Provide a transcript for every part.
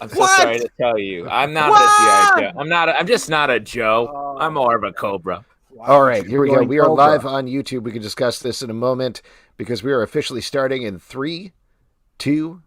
I'm so sorry to tell you. I'm not a G.I. Joe. I'm just not a Joe. I'm more of a Cobra. All right, here we go. We are live on YouTube. We can discuss this in a moment because we are officially starting in 3, 2.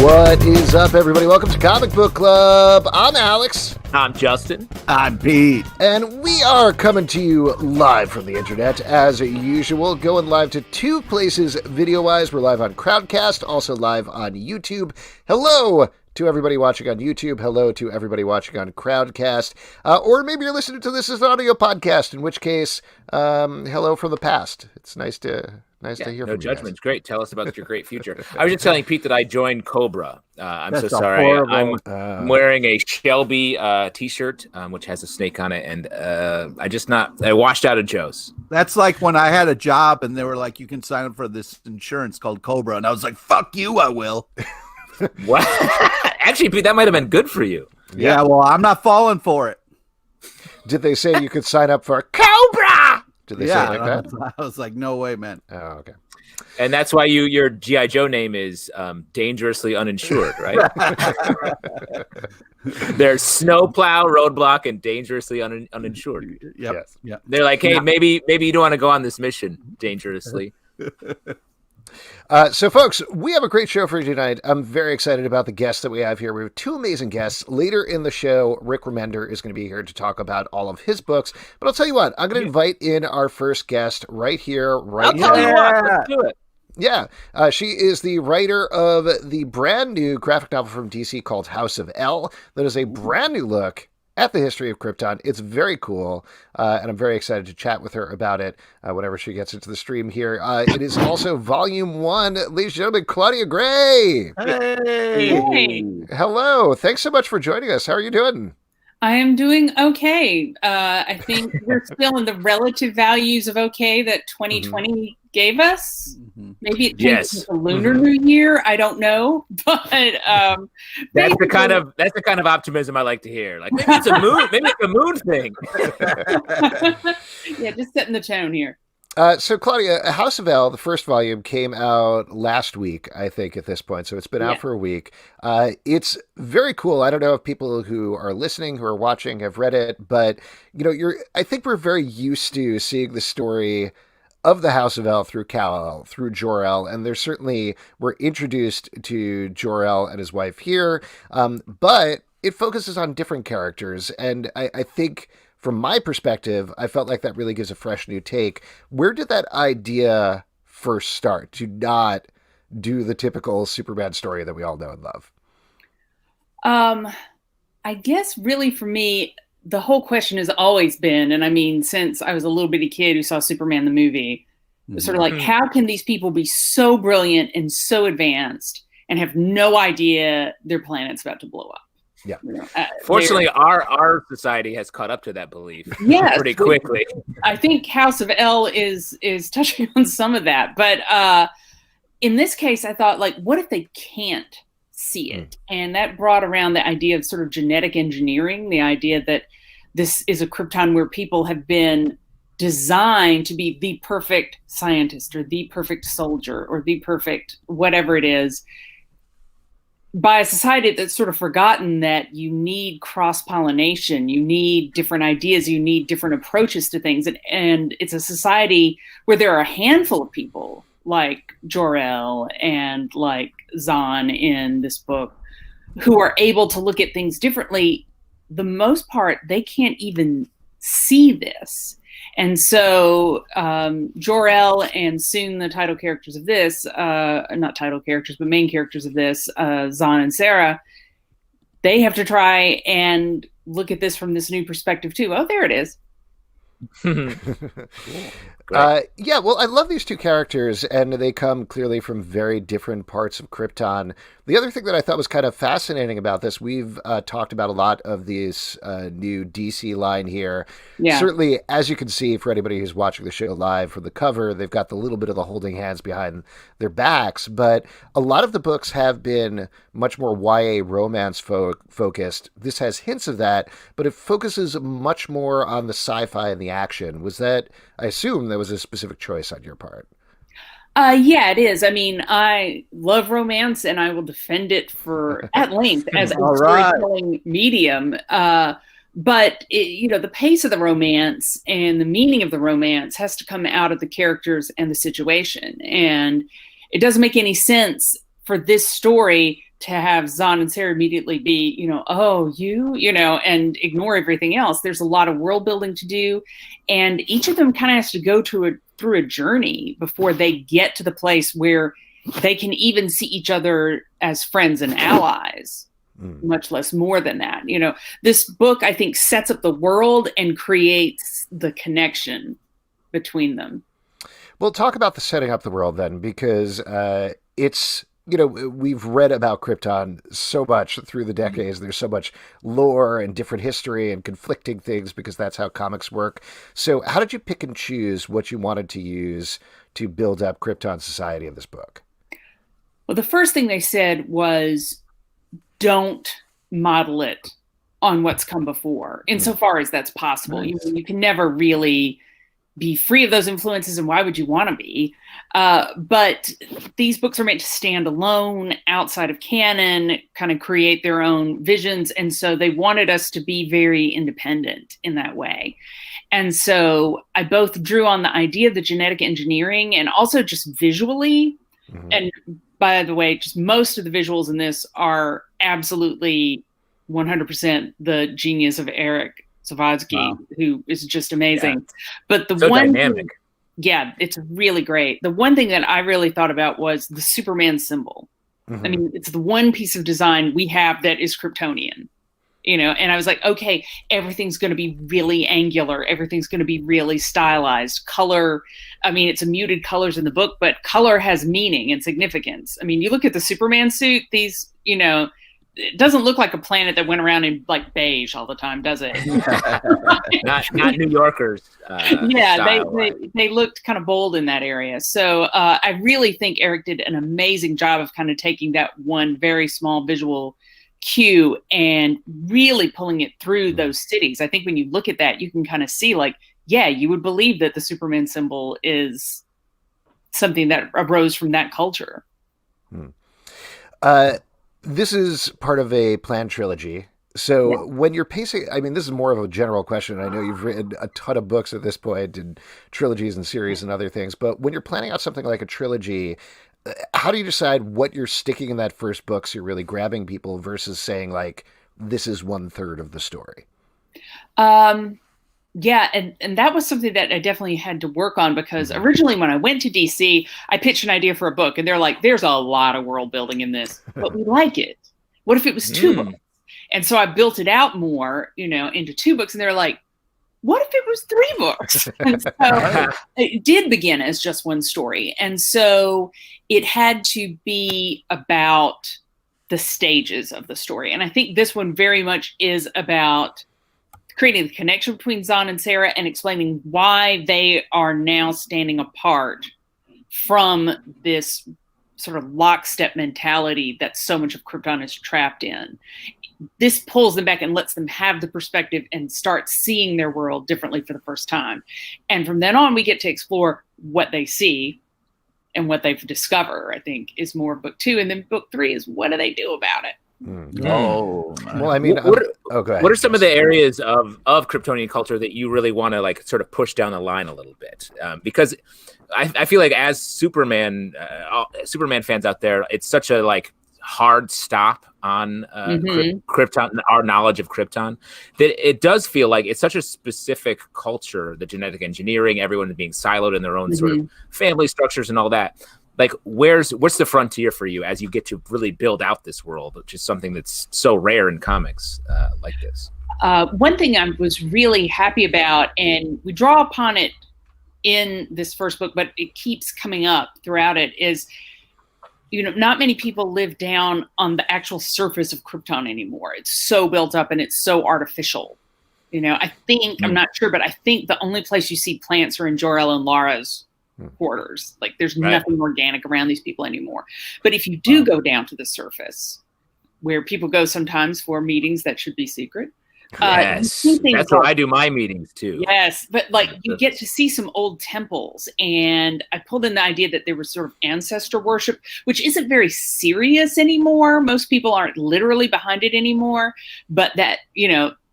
What is up, everybody? Welcome to Comic Book Club. I'm Alex. I'm Justin. I'm Pete. And we are coming to you live from the internet, as usual, going live to 2 places video-wise. We're live on Crowdcast, also live on YouTube. Hello to everybody watching on YouTube. Hello to everybody watching on Crowdcast. Or maybe you're listening to this as an audio podcast, in which case, hello from the past. It's nice to hear from you. No judgments. Great. Tell us about your great future. I was just telling Pete that I joined Cobra. I'm That's so sorry. horrible. I'm wearing a Shelby t-shirt, which has a snake on it, and I washed out of Joe's. That's like when I had a job and they were like, you can sign up for this insurance called Cobra. And I was like, fuck you, I will. What? Actually, Pete, that might have been good for you. Yeah, well, I'm not falling for it. Did they say you could sign up for Cobra? Did they say it like that? I was like, no way, man. Oh, okay. And that's why your G.I. Joe name is Dangerously Uninsured, right? There's Snowplow, Roadblock, and Dangerously Uninsured. Yep. Yes. Yep. They're like, hey, maybe you don't want to go on this mission dangerously. So, folks, we have a great show for you tonight. I'm very excited about the guests that we have here. We have 2 amazing guests. Later in the show, Rick Remender is going to be here to talk about all of his books. But I'll tell you what, I'm going to invite in our first guest right here, right now. I'll tell you what, let's do it. Yeah, she is the writer of the brand new graphic novel from DC called House of L. That is a brand new look at the history of Krypton. It's very cool, and I'm very excited to chat with her about it whenever she gets into the stream here. It is also Volume 1. Ladies and gentlemen, Claudia Gray. Hey. Hello. Thanks so much for joining us. How are you doing? I am doing okay. I think we're still in the relative values of okay that 2020 gave us. Mm-hmm. Maybe it changes the Lunar New Year. I don't know, but that's the kind of optimism I like to hear. Like maybe it's a moon, maybe it's a moon thing. Yeah, just setting the tone here. So, Claudia, House of L, the first volume, came out last week, I think, at this point. So it's been out for a week. It's very cool. I don't know if people who are listening, who are watching, have read it, but I think we're very used to seeing the story of the House of L through Kal-El, through Jor-El, and we're introduced to Jor-El and his wife here, but it focuses on different characters, and I think, from my perspective, I felt like that really gives a fresh new take. Where did that idea first start, to not do the typical Superman story that we all know and love? I guess really for me, the whole question has always been, and I mean, since I was a little bitty kid who saw Superman the movie, it was sort of like, how can these people be so brilliant and so advanced and have no idea their planet's about to blow up? Yeah. Fortunately, our society has caught up to that belief pretty quickly. I think House of L is touching on some of that. But in this case, I thought, like, what if they can't see it? And that brought around the idea of sort of genetic engineering, the idea that this is a Krypton where people have been designed to be the perfect scientist or the perfect soldier or the perfect whatever it is, by a society that's sort of forgotten that you need cross-pollination, you need different ideas, you need different approaches to things. And it's a society where there are a handful of people like Jor-El and like Zahn in this book who are able to look at things differently. The most part, they can't even see this. And so Jor-El and soon the title characters of this, not title characters, but main characters of this, Zahn and Sarah, they have to try and look at this from this new perspective too. Oh, there it is. Yeah, well, I love these 2 characters, and they come clearly from very different parts of Krypton. The other thing that I thought was kind of fascinating about this, we've talked about a lot of these new DC line here. Yeah. Certainly, as you can see, for anybody who's watching the show live from the cover, they've got the little bit of the holding hands behind their backs, but a lot of the books have been much more YA romance focused. This has hints of that, but it focuses much more on the sci-fi and the the action. Was that, I assume that was a specific choice on your part? Yeah, it is. I mean, I love romance and I will defend it at length as a storytelling medium. But the pace of the romance and the meaning of the romance has to come out of the characters and the situation. And it doesn't make any sense for this story to have Zahn and Sarah immediately be, and ignore everything else. There's a lot of world building to do. And each of them kind of has to go through a journey before they get to the place where they can even see each other as friends and allies, much less more than that. This book, I think, sets up the world and creates the connection between them. Well, talk about the setting up the world then, because it's, we've read about Krypton so much through the decades. There's so much lore and different history and conflicting things because that's how comics work. So how did you pick and choose what you wanted to use to build up Krypton society in this book? Well, the first thing they said was, don't model it on what's come before, insofar as that's possible. Nice. You can never really be free of those influences, and why would you want to be? But these books are meant to stand alone outside of canon, kind of create their own visions. And so they wanted us to be very independent in that way. And so I both drew on the idea of the genetic engineering and also just visually. And by the way, just most of the visuals in this are absolutely 100% the genius of Eric Zawadzki, who is just amazing. Yeah. But the one dynamic. It's really great. The one thing that I really thought about was the Superman symbol. I mean, it's the one piece of design we have that is Kryptonian, and I was like, okay, everything's going to be really angular. Everything's going to be really stylized. Color, I mean, it's a muted colors in the book, but color has meaning and significance. I mean, you look at the Superman suit, these, it doesn't look like a planet that went around in like beige all the time, does it? not New Yorkers. They looked kind of bold in that area. So I really think Eric did an amazing job of kind of taking that one very small visual cue and really pulling it through those cities. I think when you look at that, you can kind of see you would believe that the Superman symbol is something that arose from that culture. This is part of a planned trilogy. So when you're pacing, I mean, this is more of a general question. I know you've written a ton of books at this point and trilogies and series and other things, but when you're planning out something like a trilogy, how do you decide what you're sticking in that first book so you're really grabbing people versus saying this is 1/3 of the story? And that was something that I definitely had to work on because originally when I went to DC, I pitched an idea for a book and they're like, there's a lot of world building in this, but we like it. What if it was 2 books? And so I built it out more, into 2 books and they're like, what if it was 3 books? And so it did begin as just one story. And so it had to be about the stages of the story. And I think this one very much is about creating the connection between Zahn and Sarah and explaining why they are now standing apart from this sort of lockstep mentality that so much of Krypton is trapped in. This pulls them back and lets them have the perspective and start seeing their world differently for the first time. And from then on, we get to explore what they see and what they discover, I think, is more book 2. And then book 3 is what do they do about it? Oh, well, I mean, go ahead. What are some of the areas of Kryptonian culture that you really want to sort of push down the line a little bit? Because I feel like as Superman fans out there, it's such a hard stop on Krypton, our knowledge of Krypton, that it does feel like it's such a specific culture, the genetic engineering, everyone being siloed in their own sort of family structures and all that. What's the frontier for you as you get to really build out this world, which is something that's so rare in comics like this? One thing I was really happy about, and we draw upon it in this first book, but it keeps coming up throughout it, is, not many people live down on the actual surface of Krypton anymore. It's so built up and it's so artificial. I think, I'm not sure, but I think the only place you see plants are in Jor-El and Lara's quarters. There's nothing organic around these people anymore. But if you do go down to the surface, where people go sometimes for meetings that should be secret, Yes, that's where I do my meetings too. Yes, but like you get to see some old temples, and I pulled in the idea that there was sort of ancestor worship, which isn't very serious anymore. Most people aren't literally behind it anymore, but that,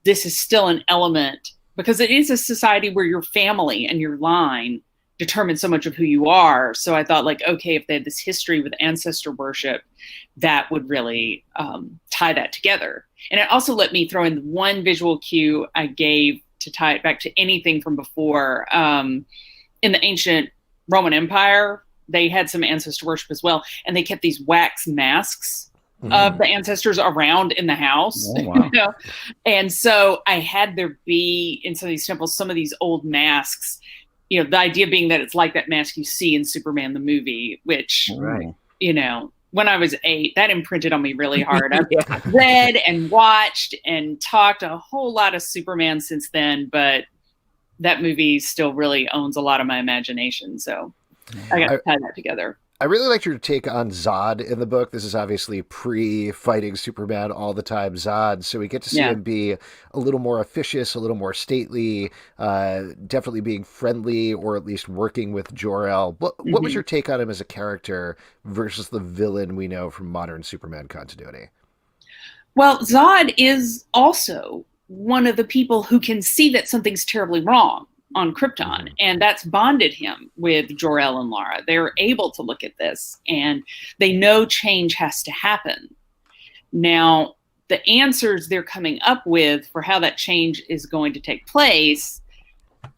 this is still an element because it is a society where your family and your line determine so much of who you are. So I thought, like, okay, if they had this history with ancestor worship, that would really tie that together. And it also let me throw in one visual cue I gave to tie it back to anything from before. In the ancient Roman Empire, they had some ancestor worship as well. And they kept these wax masks of the ancestors around in the house. Oh, wow. And so I had there be in some of these temples, some of these old masks, the idea being that it's like that mask you see in Superman the movie, which, when I was 8, that imprinted on me really hard. I've read and watched and talked a whole lot of Superman since then, but that movie still really owns a lot of my imagination. So I got to tie that together. I really liked your take on Zod in the book. This is obviously pre-fighting Superman all the time Zod, so we get to see him be a little more officious, a little more stately, definitely being friendly, or at least working with Jor-El. What was your take on him as a character versus the villain we know from modern Superman continuity? Well, Zod is also one of the people who can see that something's terribly wrong on Krypton, and that's bonded him with Jor-El and Lara. They're able to look at this, and they know change has to happen. Now, the answers they're coming up with for how that change is going to take place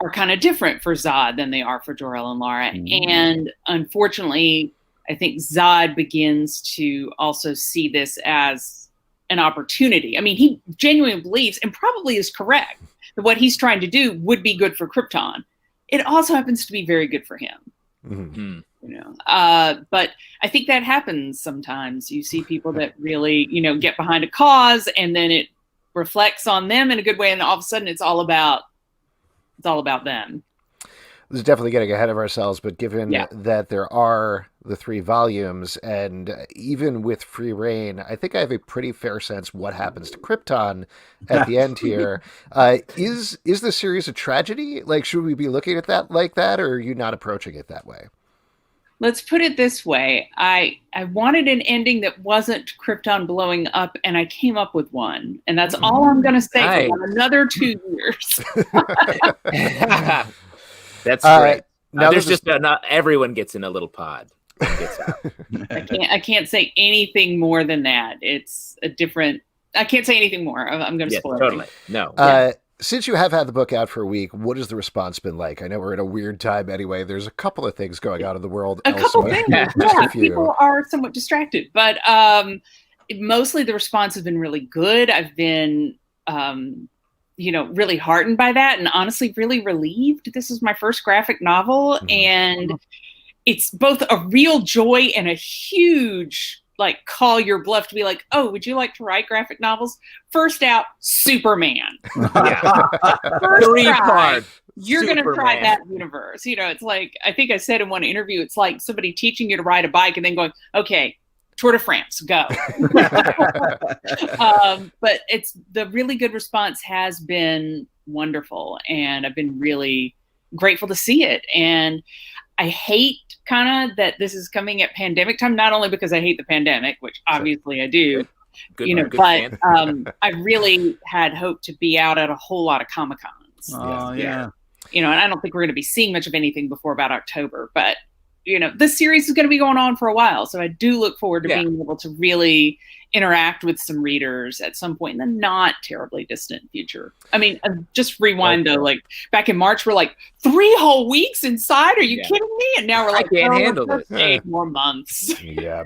are kind of different for Zod than they are for Jor-El and Lara. And unfortunately, I think Zod begins to also see this as an opportunity. I mean, he genuinely believes, and probably is correct, that what he's trying to do would be good for Krypton. It also happens to be very good for him. But I think that happens sometimes. You see people that really, get behind a cause, and then it reflects on them in a good way, and all of a sudden it's all about them. This is definitely getting ahead of ourselves, but given that there are the 3 volumes, and even with free reign, I think I have a pretty fair sense what happens to Krypton at the end here. Is the series a tragedy? Like, should we be looking at that like that, or are you not approaching it that way? Let's put it this way. I wanted an ending that wasn't Krypton blowing up, and I came up with one. And that's all I'm going to say for another 2 years. That's great. Now there's just not everyone gets in a little pod. I can't say anything more than that. It's a different. I can't say anything more. I'm going to spoil totally. it. No. Since you have had the book out for a week, what has the response been like? I know we're in a weird time anyway. There's a couple of things going on in the world. A couple things. People are somewhat distracted, but mostly the response has been really good. I've been really heartened by that, and honestly really relieved. This is my first graphic novel, and it's both a real joy and a huge call your bluff to be like, oh, would you like to write graphic novels? First out, Superman. First try, you're going to try that universe. It's like, I think I said in one interview, it's like somebody teaching you to ride a bike and then going, okay, Tour de France, go. But it's the really good response has been wonderful, and I've been really grateful to see it. And I hate kind of that this is coming at pandemic time, not only because I hate the pandemic, which obviously I do, but I really had hoped to be out at a whole lot of Comic-Cons. Oh, yeah. And I don't think we're going to be seeing much of anything before about October, but this series is going to be going on for a while. So I do look forward to being able to really interact with some readers at some point in the not terribly distant future. I mean, just rewind though, back in March, we're 3 whole weeks inside. Are you kidding me? And now we're I can't handle it. 8 more months. Yeah.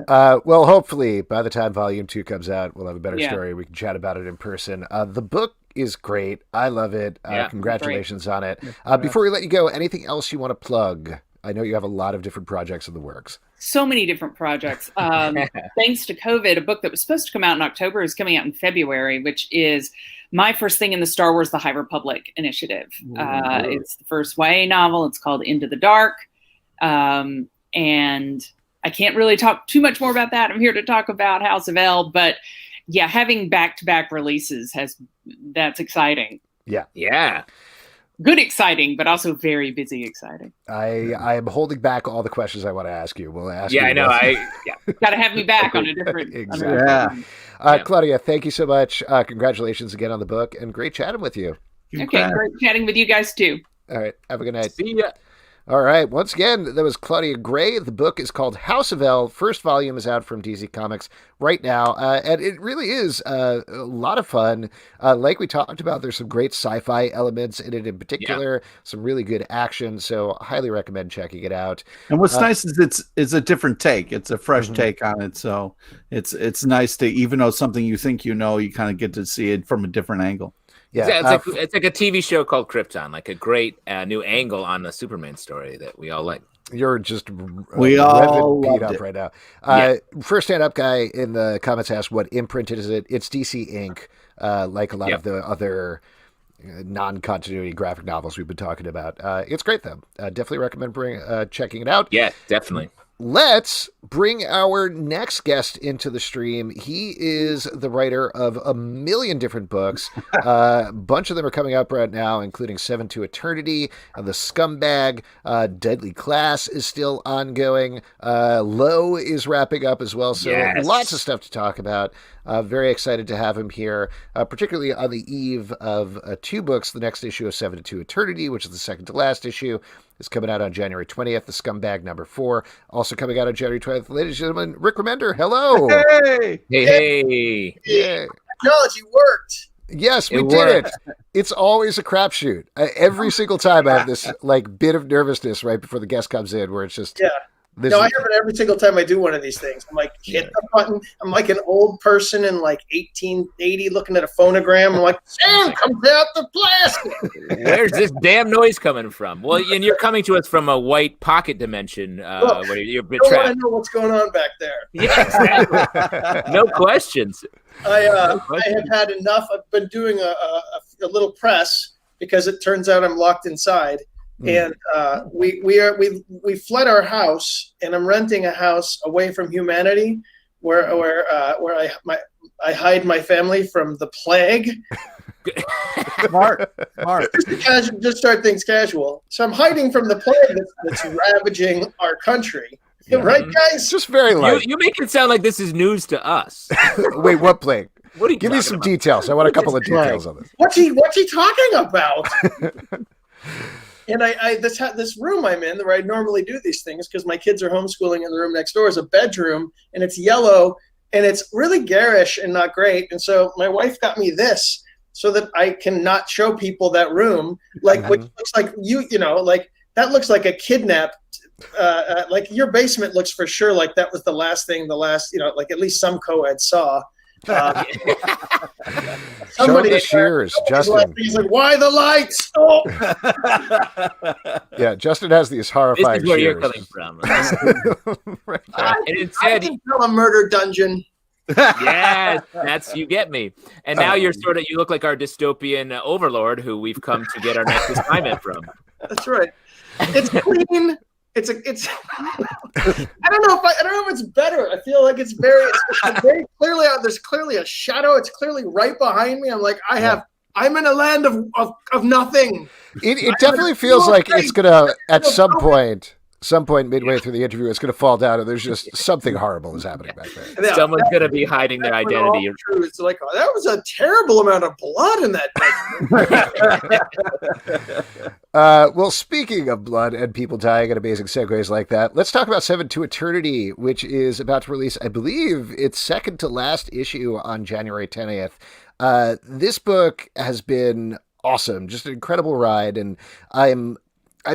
Well, hopefully by the time volume 2 comes out, we'll have a better story. We can chat about it in person. The book is great. I love it. Congratulations on it. Before we let you go, anything else you want to plug? I know you have a lot of different projects in the works. So many different projects. Thanks to COVID, a book that was supposed to come out in October is coming out in February, which is my first thing in the Star Wars The High Republic initiative. It's the first YA novel. It's called Into the Dark. And I can't really talk too much more about that. I'm here to talk about House of L, but yeah, having back-to-back releases that's exciting. Yeah. Good exciting, but also very busy exciting. I am holding back all the questions I want to ask you. We'll ask you. Yeah, I know. Got to have me back on a different. Exactly. Claudia, thank you so much. Congratulations again on the book, and great chatting with you. Okay, great chatting with you guys too. All right, have a good night. See ya. All right. Once again, that was Claudia Gray. The book is called House of L. First volume is out from DC Comics right now. And it really is a lot of fun. Like we talked about, there's some great sci-fi elements in it in particular, some really good action. So highly recommend checking it out. And what's nice is it's a different take. It's a fresh take on it. So it's nice to, even though something you think you know, you kind of get to see it from a different angle. Yeah, it's like a TV show called Krypton, like a great new angle on the Superman story that we all like. You're just we all Pete up right now. First stand up guy in the comments asked, "What imprint is it?" It's DC Inc. Like a lot of the other non-continuity graphic novels we've been talking about. It's great though. Definitely recommend checking it out. Yeah, definitely. Let's bring our next guest into the stream. He is the writer of a million different books. A bunch of them are coming up right now, including Seven to Eternity, The Scumbag, Deadly Class is still ongoing. Low is wrapping up as well. So lots of stuff to talk about. Very excited to have him here, particularly on the eve of two books. The next issue of Seven to Eternity, which is the second to last issue, is coming out on January 20th. The Scumbag #4, also coming out on January 20th. Ladies and gentlemen, Rick Remender, hello. Hey. Yeah. Technology worked. Yes, we did it. It's always a crapshoot. Every single time I have this bit of nervousness right before the guest comes in where it's just... I have it every single time I do one of these things. I'm like, hit the button. I'm like an old person in like 1880 looking at a phonogram. I'm like, Sam, come out the plastic. Where's this damn noise coming from? Well, and you're coming to us from a white pocket dimension. Look, where you're a bit trapped. trapped. I know what's going on back there. Yeah, exactly. No questions. I have had enough. I've been doing a little press because it turns out I'm locked inside. And we fled our house, and I'm renting a house away from humanity, where I hide my family from the plague. Smart. Just start things casual. So I'm hiding from the plague that's ravaging our country. Yeah. Right, guys? Just very light. You make it sound like this is news to us. Wait, what plague? What are you Give me some about? details. I want a couple of details on this. What's he talking about? And this room I'm in, where I normally do these things, because my kids are homeschooling, and the room next door is a bedroom, and it's yellow, and it's really garish and not great. And so my wife got me this so that I can not show people that room, which looks like that looks like a kidnap. Like your basement looks for sure like that was the last, like at least some co-ed saw. Somebody the shears, Justin. He's like, "Why the lights?" Oh. Yeah, Justin has these horrifying. This is where shears. you're coming from. Right. And instead, a murder dungeon. Yeah, you get me. And now you look like our dystopian overlord who we've come to get our next assignment from. That's right. It's clean. It's I don't know if it's better. I feel like it's very clearly out. There's clearly a shadow. It's clearly right behind me. I'm like, I'm in a land of nothing. It definitely feels like it's gonna at some point midway through the interview, it's gonna fall down, and there's just something horrible is happening back there. Yeah, someone's gonna be hiding their identity. It's like, that was a terrible amount of blood in that. Well, speaking of blood and people dying and amazing segues like that, let's talk about Seven to Eternity, which is about to release, I believe, its second to last issue on January 20th. This book has been awesome, just an incredible ride, and I'm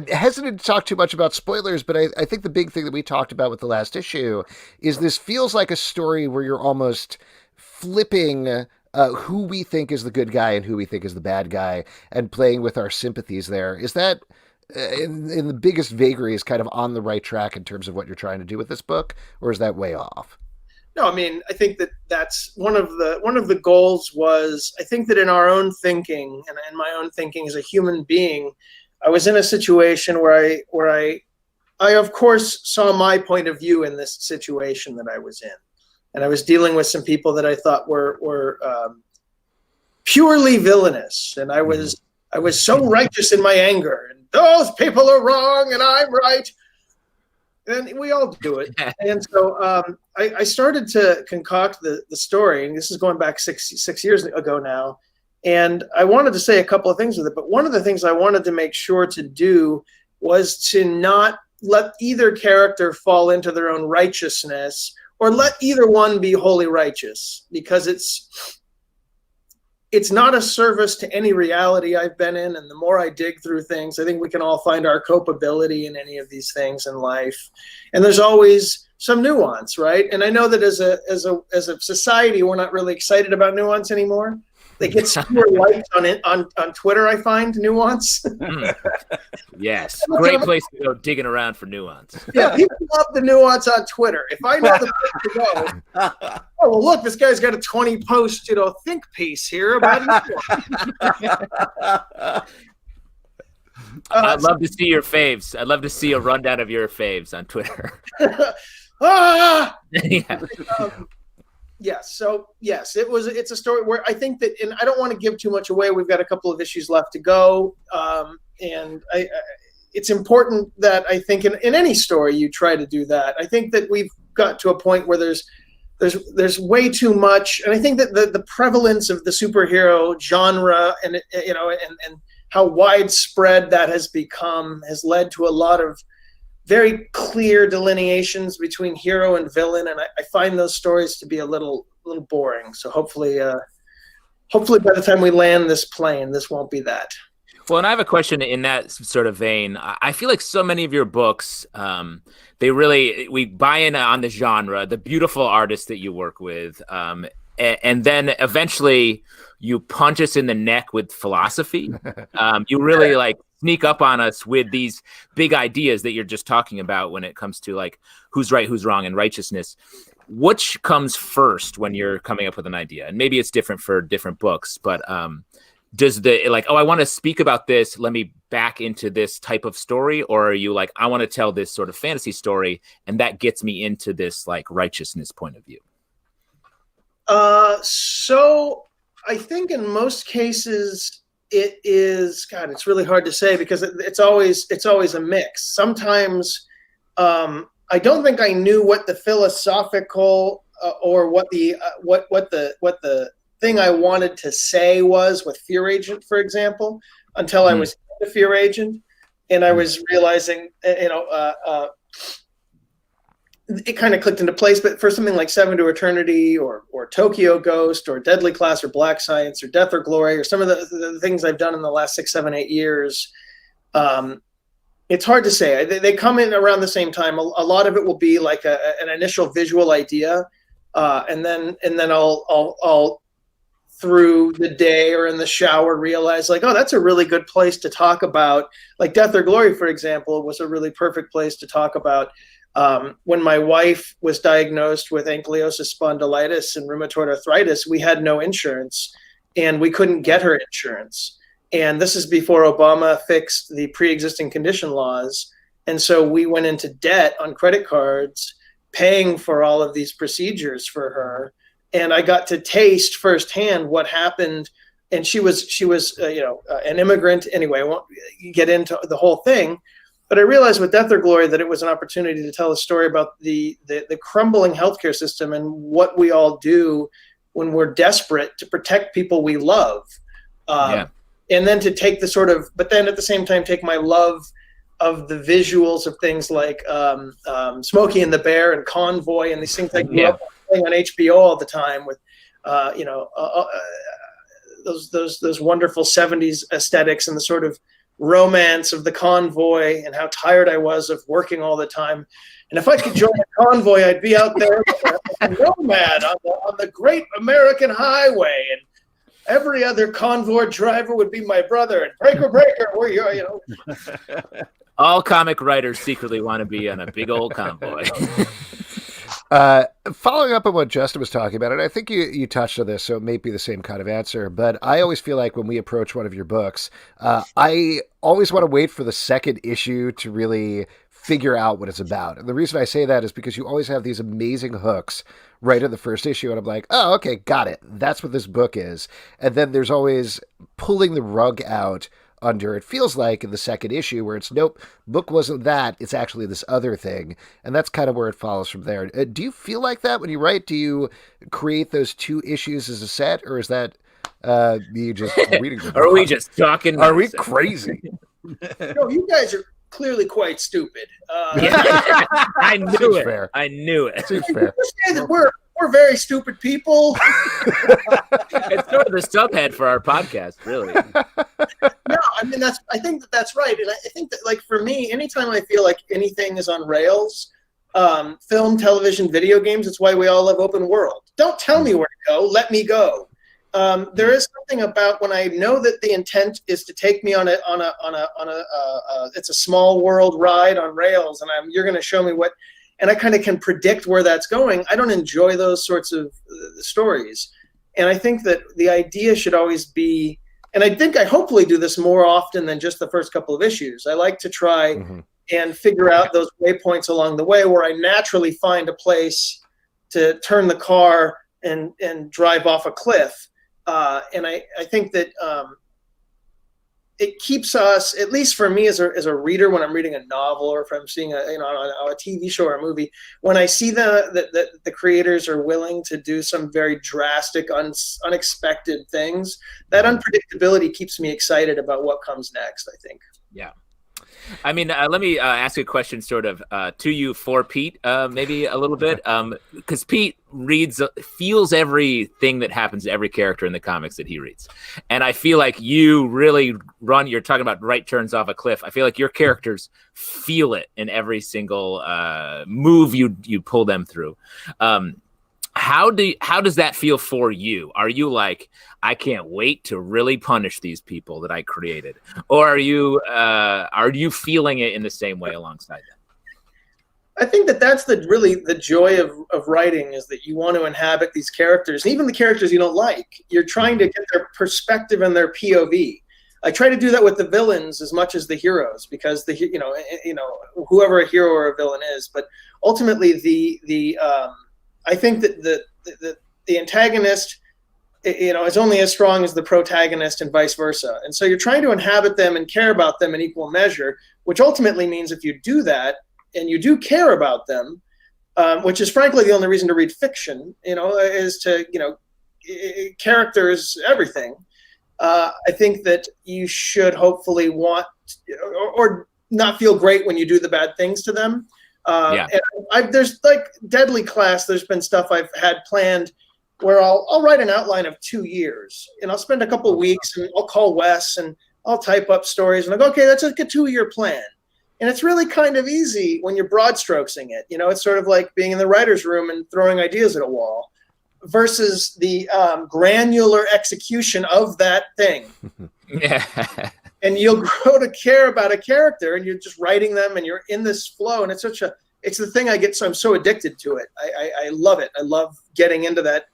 hesitant to talk too much about spoilers, but I think the big thing that we talked about with the last issue is this feels like a story where you're almost flipping who we think is the good guy and who we think is the bad guy, and playing with our sympathies there. Is that, in the biggest vagaries, kind of on the right track in terms of what you're trying to do with this book, or is that way off? No, I mean, I think that's one of the goals was, I think that in our own thinking and in my own thinking as a human being, I was in a situation where I of course saw my point of view in this situation that I was in. and I was dealing with some people that I thought were purely villainous, and I was so righteous in my anger, and those people are wrong and I'm right, and we all do it. And so I started to concoct the story, and this is going back six years ago now. And I wanted to say a couple of things with it, but one of the things I wanted to make sure to do was to not let either character fall into their own righteousness, or let either one be wholly righteous, because it's not a service to any reality I've been in. And the more I dig through things, I think we can all find our culpability in any of these things in life. And there's always some nuance, right? And I know that as a society, we're not really excited about nuance anymore. They get fewer likes on Twitter, I find, nuance. Yes. Great place to go digging around for nuance. Yeah, people love the nuance on Twitter. If I know the place to go, oh, well, look, this guy's got a 20-post, think piece here about nuance. I'd love to see your faves. I'd love to see a rundown of your faves on Twitter. Yeah. Yes. So yes, it's a story where I think that, and I don't want to give too much away. We've got a couple of issues left to go. And it's important that I think in any story you try to do that. I think that we've got to a point where there's way too much. And I think that the prevalence of the superhero genre and how widespread that has become has led to a lot of very clear delineations between hero and villain, and I find those stories to be a little boring. So hopefully by the time we land this plane, this won't be that. Well, and I have a question in that sort of vein. I feel like so many of your books, we buy in on the genre, the beautiful artists that you work with, and then eventually you punch us in the neck with philosophy. You really sneak up on us with these big ideas that you're just talking about when it comes to who's right, who's wrong, and righteousness. Which comes first when you're coming up with an idea? And maybe it's different for different books, but does I want to speak about this, let me back into this type of story? Or are you I want to tell this sort of fantasy story, and that gets me into this righteousness point of view? So I think in most cases, it is, God, it's really hard to say, because it's always a mix. Sometimes I don't think I knew what the philosophical or what the thing I wanted to say was with Fear Agent, for example, until I was into Fear Agent, and I was realizing, it kind of clicked into place. But for something like Seven to Eternity or Tokyo Ghost or Deadly Class or Black Science or Death or Glory or some of the things I've done in the last 6, 7, 8 years, it's hard to say. They come in around the same time. A lot of it will be an initial visual idea, and then I'll through the day or in the shower realize oh, that's a really good place to talk about. Death or Glory, for example, was a really perfect place to talk about. When my wife was diagnosed with ankylosing spondylitis and rheumatoid arthritis, we had no insurance, and we couldn't get her insurance. And this is before Obama fixed the pre-existing condition laws. And so we went into debt on credit cards, paying for all of these procedures for her. And I got to taste firsthand what happened. And she was an immigrant. Anyway, I won't get into the whole thing. But I realized with Death or Glory that it was an opportunity to tell a story about the crumbling healthcare system and what we all do when we're desperate to protect people we love. And then to take but then at the same time, take my love of the visuals of things like Smokey and the Bear and Convoy and these things I grew up playing on HBO all the time with, those wonderful 70s aesthetics and the sort of romance of the Convoy and how tired I was of working all the time. And if I could join a convoy, I'd be out there a nomad on the great American highway, and every other convoy driver would be my brother. And breaker, where you are, All comic writers secretly want to be on a big old convoy. Following up on what Justin was talking about, and I think you touched on this, so it may be the same kind of answer, but I always feel like when we approach one of your books, I always want to wait for the second issue to really figure out what it's about. And the reason I say that is because you always have these amazing hooks right in the first issue, and I'm like, oh, okay, got it. That's what this book is. And then there's always pulling the rug out under, it feels like, in the second issue, where it's, nope, book wasn't that, it's actually this other thing. And that's kind of where it follows from there. Do you feel like that when you write? Do you create those 2 issues as a set, or is that me just reading the book? Are we just talking? Are we crazy? No, you guys are clearly quite stupid. I knew it. Fair. I knew it. Seems fair. Say that we're very stupid people. It's sort of the subhead for our podcast, really. No, I mean, I think that's right. And I think that, like, for me, anytime I feel like anything is on rails, film, television, video games, it's why we all love open world. Don't tell me where to go. Let me go. There is something about when I know that the intent is to take me on a it's a small world ride on rails, and you're going to show me what, and I kind of can predict where that's going. I don't enjoy those sorts of stories, and I think that the idea should always be, and I think I hopefully do this more often than just the first couple of issues. I like to try and figure out those waypoints along the way where I naturally find a place to turn the car and drive off a cliff. And I think that it keeps us, at least for me as a reader, when I'm reading a novel or if I'm seeing a TV show or a movie, when I see that the creators are willing to do some very drastic, unexpected things, that unpredictability keeps me excited about what comes next, I think. Yeah. I mean, let me ask you a question sort of to you for Pete, maybe a little bit, because Pete feels everything that happens to every character in the comics that he reads. And I feel like you really you're talking about right turns off a cliff. I feel like your characters feel it in every single move you pull them through. How does that feel for you? Are you like, I can't wait to really punish these people that I created, or are you feeling it in the same way alongside them? I think that's really the joy of writing, is that you want to inhabit these characters, even the characters you don't like. You're trying to get their perspective and their POV. I try to do that with the villains as much as the heroes, because whoever a hero or a villain is, but ultimately I think that the antagonist, is only as strong as the protagonist, and vice versa. And so you're trying to inhabit them and care about them in equal measure, which ultimately means if you do that and you do care about them, which is frankly the only reason to read fiction, is to, characters, everything. I think that you should hopefully want or not feel great when you do the bad things to them. And there's like Deadly Class. There's been stuff I've had planned where I'll write an outline of 2 years, and I'll spend a couple of weeks, and I'll call Wes and I'll type up stories, and I go, okay, that's like a 2-year plan. And it's really kind of easy when you're broad strokesing it. It's sort of like being in the writer's room and throwing ideas at a wall versus the granular execution of that thing. Yeah. And you'll grow to care about a character, and you're just writing them, and you're in this flow. And it's the thing I get. So I'm so addicted to it. I love it. I love getting into that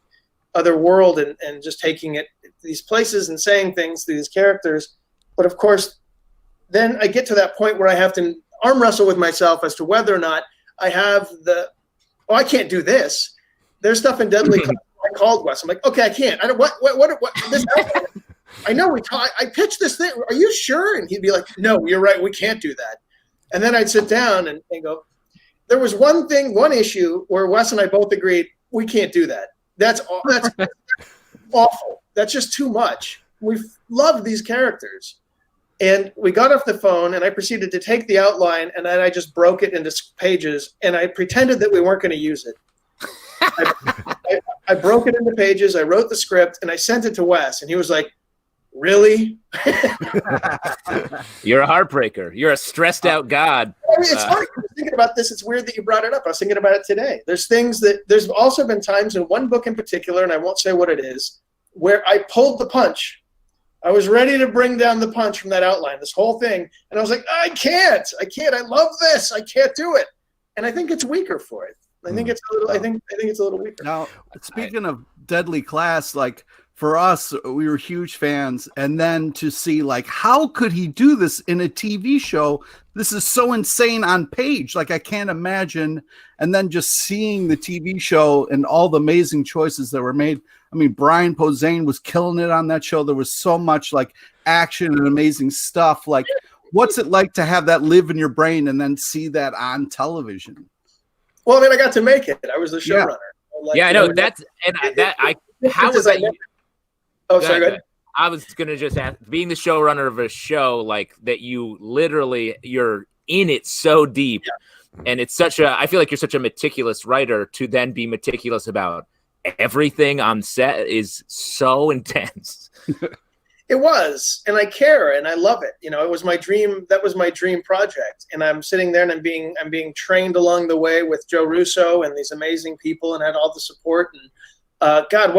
other world and just taking it these places and saying things to these characters. But of course, then I get to that point where I have to arm wrestle with myself as to whether or not I have I can't do this. There's stuff in Deadly Class I called Wes. I'm like, okay, I can't. I don't, what this I know I pitched this thing. Are you sure? And he'd be like, no, you're right. We can't do that. And then I'd sit down and go, there was one issue where Wes and I both agreed, we can't do that. That's awful. That's just too much. We've loved these characters. And we got off the phone, and I proceeded to take the outline, and then I just broke it into pages, and I pretended that we weren't going to use it. I broke it into pages. I wrote the script, and I sent it to Wes, and he was like, really? You're a heartbreaker. You're a stressed out god. I mean, it's funny. I was thinking about this. It's weird that you brought it up. I was thinking about it today. There's also been times in one book in particular, and I won't say what it is, where I pulled the punch. I was ready to bring down the punch from that outline, this whole thing. And I was like, I can't. I love this. I can't do it. And I think it's weaker for it. I think it's a little weaker. Now, speaking of Deadly Class, like for us, we were huge fans. And then to see like, how could he do this in a TV show? This is so insane on page. Like I can't imagine. And then just seeing the TV show and all the amazing choices that were made. I mean, Brian Posehn was killing it on that show. There was so much like action and amazing stuff. Like, what's it like to have that live in your brain and then see that on television? Well, I mean, I got to make it. I was the showrunner. Like, I know that's and that I. How was that? Oh, sorry. Go ahead. I was gonna just ask, being the showrunner of a show like that, you're in it so deep, and it's such a. I feel like you're such a meticulous writer to then be meticulous about everything on set is so intense. It was, and I care, and I love it. You know, it was my dream. That was my dream project, and I'm sitting there, and I'm being trained along the way with Joe Russo and these amazing people, and had all the support. And God,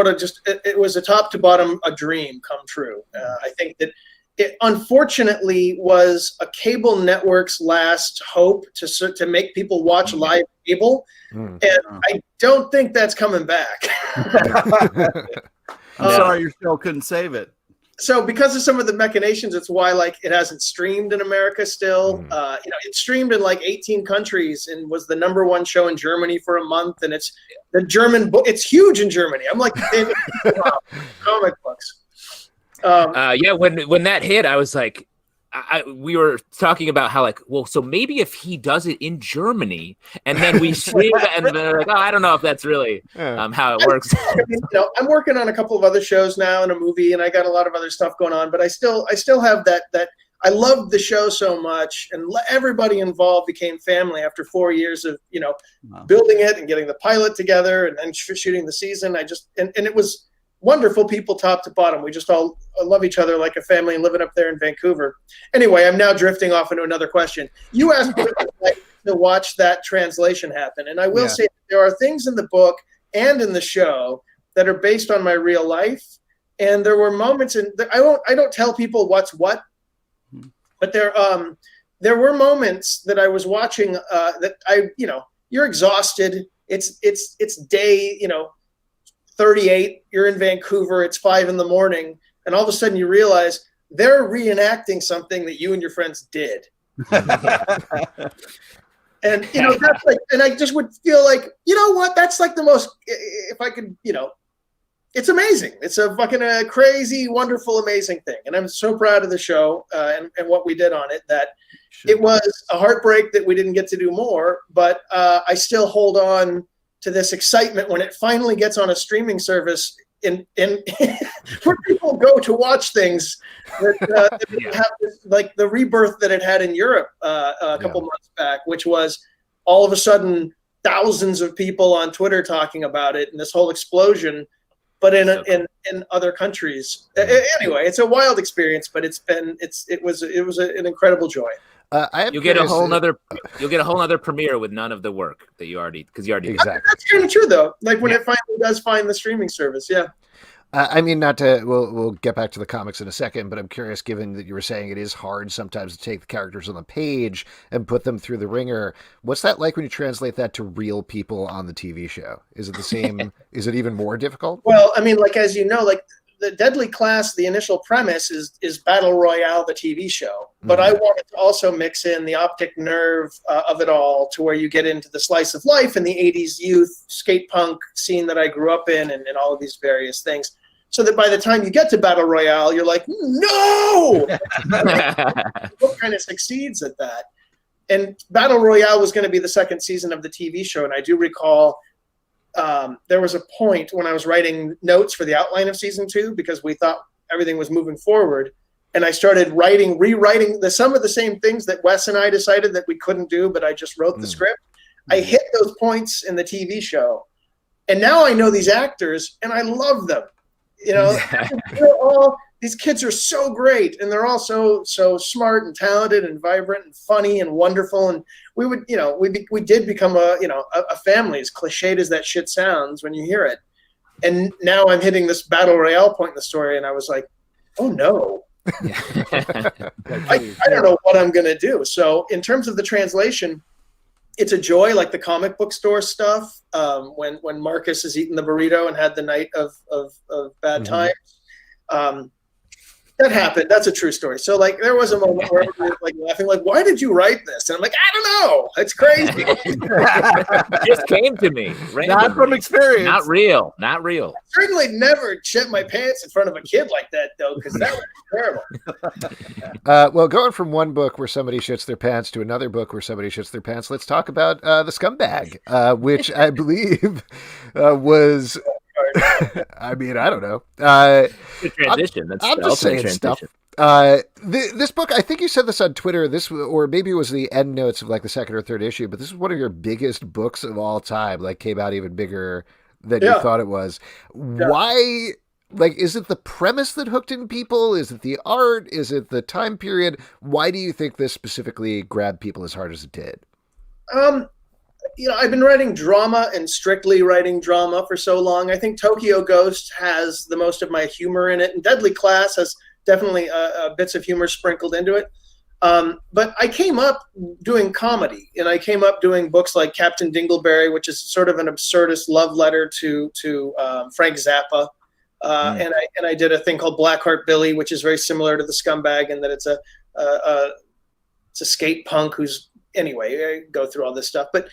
it was a top to bottom a dream come true. I think that it unfortunately was a cable network's last hope to make people watch live cable, and I don't think that's coming back. I'm sorry your show couldn't save it. So because of some of the machinations, it's why like it hasn't streamed in America still. You know, it streamed in like 18 countries and was the #1 show in Germany for a month. And it's the German book. It's huge in Germany. I'm like, comic books. When that hit, I was like, we were talking about how like, well, so maybe if he does it in Germany and then we stream it, and they're like, oh, I don't know if that's really how it works. I mean, you know, I'm working on a couple of other shows now and a movie, and I got a lot of other stuff going on, but I still have that I loved the show so much, and everybody involved became family after 4 years of, you know, building it and getting the pilot together and then shooting the season. And it was wonderful people top to bottom. We just all love each other like a family and living up there in Vancouver. Anyway, I'm now drifting off into another question. You asked me to watch that translation happen. And I will say there are things in the book and in the show that are based on my real life. And there were moments I don't tell people what's what, but there were moments that I was watching that you're exhausted. It's day, 38, you're in Vancouver, it's 5 a.m, and all of a sudden you realize they're reenacting something that you and your friends did. And that's like, and I just would feel like, you know what, that's like the most, if I could, it's amazing. It's a fucking crazy, wonderful, amazing thing. And I'm so proud of the show and what we did on it, that it was a heartbreak that we didn't get to do more, but I still hold on to this excitement when it finally gets on a streaming service in where people go to watch things that have this, like the rebirth that it had in Europe a couple months back, which was all of a sudden thousands of people on Twitter talking about it and this whole explosion, but in other countries. Anyway, it's a wild experience, but it was an incredible joy. You'll get a whole nother premiere with none of the work that you already exactly. That's kind of true though. Like when it finally does find the streaming service, I mean, we'll get back to the comics in a second, but I'm curious, given that you were saying it is hard sometimes to take the characters on the page and put them through the ringer. What's that like when you translate that to real people on the TV show? Is it the same? Is it even more difficult? Well, I mean, like, as you know, like the Deadly Class, the initial premise is Battle Royale, the TV show. But I wanted to also mix in the optic nerve of it all, to where you get into the slice of life and the 80s youth skate punk scene that I grew up in, and all of these various things. So that by the time you get to Battle Royale, you're like, no! What kind of succeeds at that? And Battle Royale was going to be the second season of the TV show. And I do recall there was a point when I was writing notes for the outline of season 2, because we thought everything was moving forward. And I started rewriting some of the same things that Wes and I decided that we couldn't do, but I just wrote the script. I hit those points in the TV show. And now I know these actors and I love them. These kids are so great, and they're all so smart and talented and vibrant and funny and wonderful. And we would, we did become a family, as cliched as that shit sounds when you hear it. And now I'm hitting this Battle Royale point in the story, and I was like, oh no. I don't know what I'm going to do. So in terms of the translation, it's a joy, like the comic book store stuff. When Marcus is eating the burrito and had the night of bad times. That happened. That's a true story. So like there was a moment where everybody was like laughing, like, why did you write this? And I'm like, I don't know. It's crazy. It just came to me. Randomly. Not from experience. Not real. Not real. I certainly never shit my pants in front of a kid like that, though, because that was terrible. Well, going from one book where somebody shits their pants to another book where somebody shits their pants, let's talk about The Scumbag, which I believe was... I mean, I don't know. The transition. I'm just saying transition. Stuff. This book, I think you said this on Twitter. Or maybe it was the end notes of like the second or third issue. But this is one of your biggest books of all time. Like, came out even bigger than you thought it was. Yeah. Why? Like, is it the premise that hooked in people? Is it the art? Is it the time period? Why do you think this specifically grabbed people as hard as it did? I've been writing drama and strictly writing drama for so long. I think Tokyo Ghost has the most of my humor in it, and Deadly Class has definitely bits of humor sprinkled into it. But I came up doing comedy, and I came up doing books like Captain Dingleberry, which is sort of an absurdist love letter to Frank Zappa. And I did a thing called Blackheart Billy, which is very similar to The Scumbag in that it's a skate punk who's, anyway, I go through all this stuff. But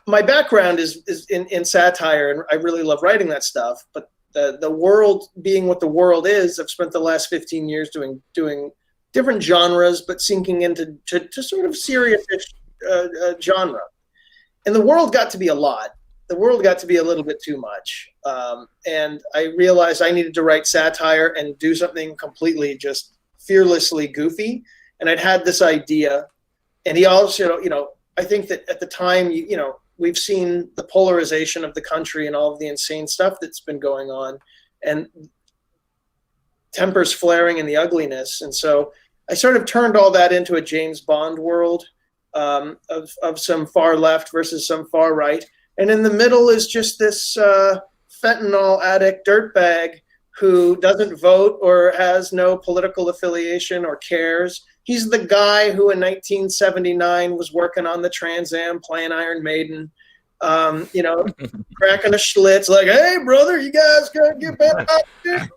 my background is in satire, and I really love writing that stuff. But the world being what the world is, I've spent the last 15 years doing different genres, but sinking into sort of serious-ish genre. And the world got to be a lot. The world got to be a little bit too much. And I realized I needed to write satire and do something completely just fearlessly goofy. And I'd had this idea. And he also, I think that at the time, we've seen the polarization of the country and all of the insane stuff that's been going on, and tempers flaring and the ugliness. And so I sort of turned all that into a James Bond world of some far left versus some far right. And in the middle is just this fentanyl addict dirtbag who doesn't vote or has no political affiliation or cares. He's the guy who in 1979 was working on the Trans Am playing Iron Maiden, cracking a Schlitz like, hey, brother, you guys got to get back out there.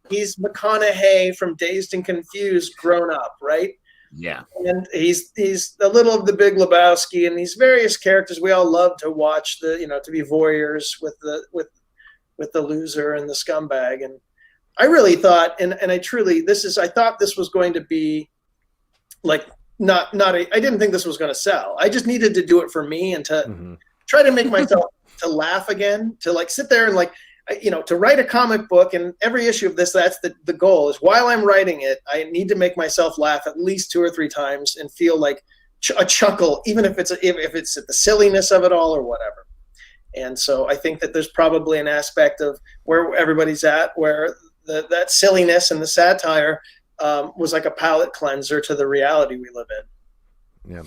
He's McConaughey from Dazed and Confused grown up, right? Yeah. And he's a little of the Big Lebowski, and these various characters we all love to watch, to be voyeurs with the loser and the scumbag. And I really thought, and I thought this was going to be like, I didn't think this was going to sell. I just needed to do it for me and to try to make myself to laugh again, to like sit there and like, to write a comic book. And every issue of this, that's the goal is while I'm writing it, I need to make myself laugh at least 2 or 3 times and feel like a chuckle, even if it's at the silliness of it all or whatever. And so I think that there's probably an aspect of where everybody's at, where that silliness and the satire was like a palate cleanser to the reality we live in. Yeah.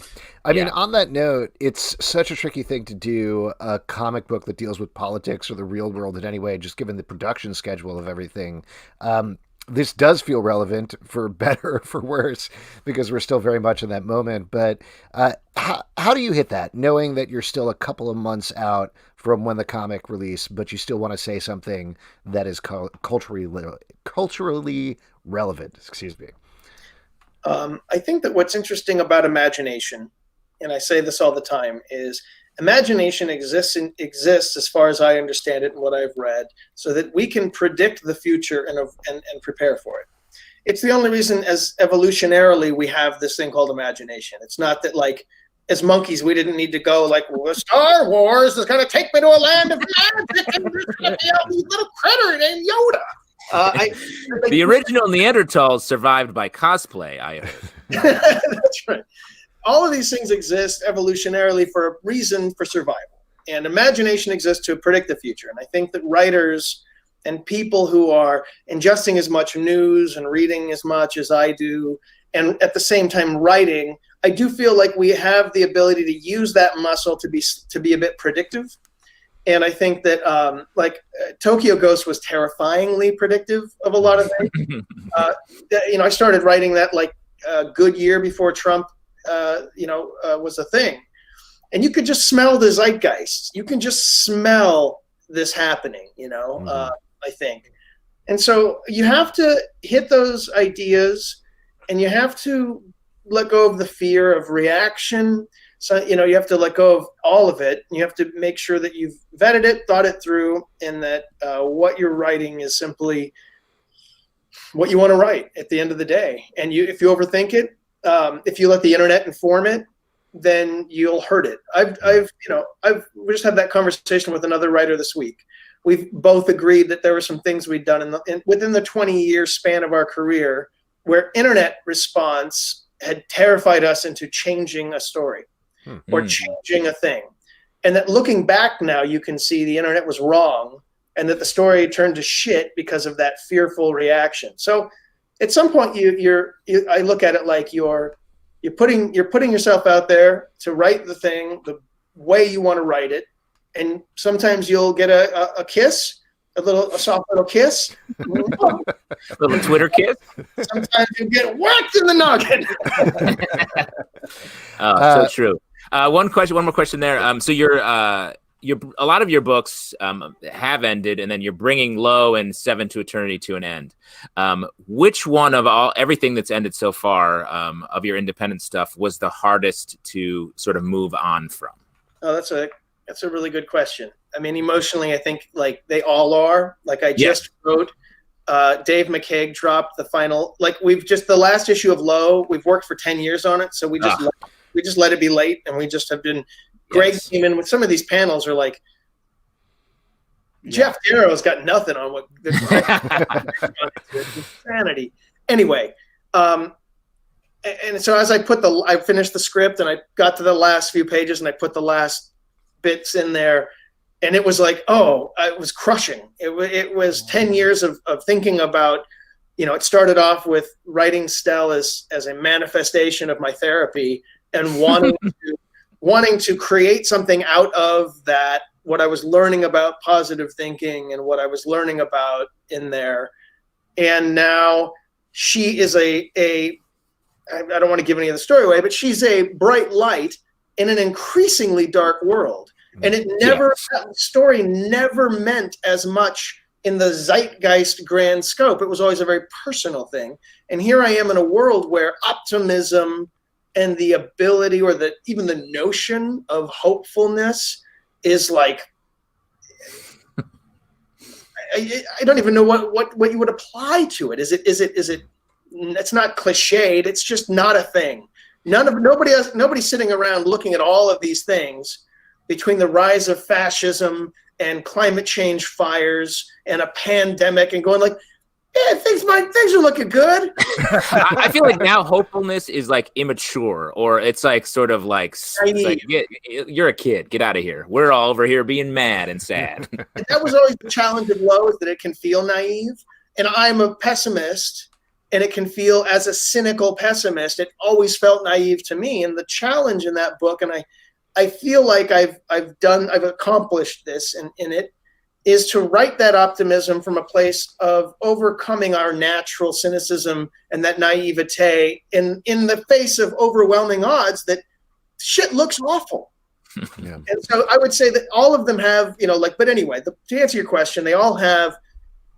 I mean, on that note, it's such a tricky thing to do a comic book that deals with politics or the real world in any way, just given the production schedule of everything. This does feel relevant for better or for worse because we're still very much in that moment. But how do you hit that, knowing that you're still a couple of months out from when the comic release, but you still want to say something that is culturally relevant? Excuse me. I think that what's interesting about imagination, and I say this all the time, is imagination exists as far as I understand it and what I've read, so that we can predict the future and prepare for it. It's the only reason, as evolutionarily, we have this thing called imagination. It's not that, like, as monkeys, we didn't need to go like, well, Star Wars is going to take me to a land of magic and there's going to be a little critter named Yoda. The original Neanderthals survived by cosplay, I heard. That's right. All of these things exist evolutionarily for a reason, for survival. And imagination exists to predict the future. And I think that writers and people who are ingesting as much news and reading as much as I do, and at the same time writing, I do feel like we have the ability to use that muscle to be a bit predictive. And I think that Tokyo Ghost was terrifyingly predictive of a lot of things. I started writing that like a good year before Trump was a thing. And you could just smell the zeitgeist. You can just smell this happening, I think. And so you have to hit those ideas, and you have to let go of the fear of reaction. So, you have to let go of all of it. You have to make sure that you've vetted it, thought it through, and that what you're writing is simply what you want to write at the end of the day. And if you overthink it, if you let the internet inform it, then you'll hurt it. We just had that conversation with another writer this week. We've both agreed that there were some things we'd done within the 20-year span of our career where internet response had terrified us into changing a story or changing a thing. And that looking back now, you can see the internet was wrong and that the story turned to shit because of that fearful reaction. So at some point I look at it like you're putting yourself out there to write the thing the way you want to write it. And sometimes you'll get a kiss, a soft little kiss. A little Twitter kiss. Sometimes you get whacked in the noggin. So true. One more question there. So a lot of your books have ended, and then you're bringing Low and Seven to Eternity to an end. Which one of everything that's ended so far of your independent stuff was the hardest to sort of move on from? Oh, that's a really good question. I mean, emotionally, I think like they all are. Like I just wrote, Dave McCaig dropped the final. Like the last issue of Low. We've worked for 10 years on it, so we just let it be late, and we just have been. Greg came in with some of these panels are like, Jeff Darrow's got nothing on what insanity. Anyway, and so as I finished the script and I got to the last few pages and I put the last bits in there, and it was like, it was crushing. It was 10 years of thinking about, it started off with writing Stell as a manifestation of my therapy and wanting to create something out of that, what I was learning about positive thinking and what I was learning about in there. And now she is I don't want to give any of the story away, but she's a bright light in an increasingly dark world. And that story never meant as much in the zeitgeist grand scope. It was always a very personal thing. And here I am in a world where optimism and the ability or even the notion of hopefulness is like, I don't even know what you would apply to it. Is it, it's not cliched. It's just not a thing. Nobody's sitting around looking at all of these things between the rise of fascism and climate change fires and a pandemic and going like, things are looking good. I feel like now hopefulness is like immature, or it's like sort of like, you're a kid, get out of here. We're all over here being mad and sad. That was always the challenge of Low, is that it can feel naive. And I'm a pessimist, and it can feel, as a cynical pessimist, it always felt naive to me. And the challenge in that book, and I feel like I've accomplished this in it, is to write that optimism from a place of overcoming our natural cynicism and that naivete in the face of overwhelming odds that shit looks awful. Yeah. And so I would say that all of them have, but anyway, to answer your question, they all have,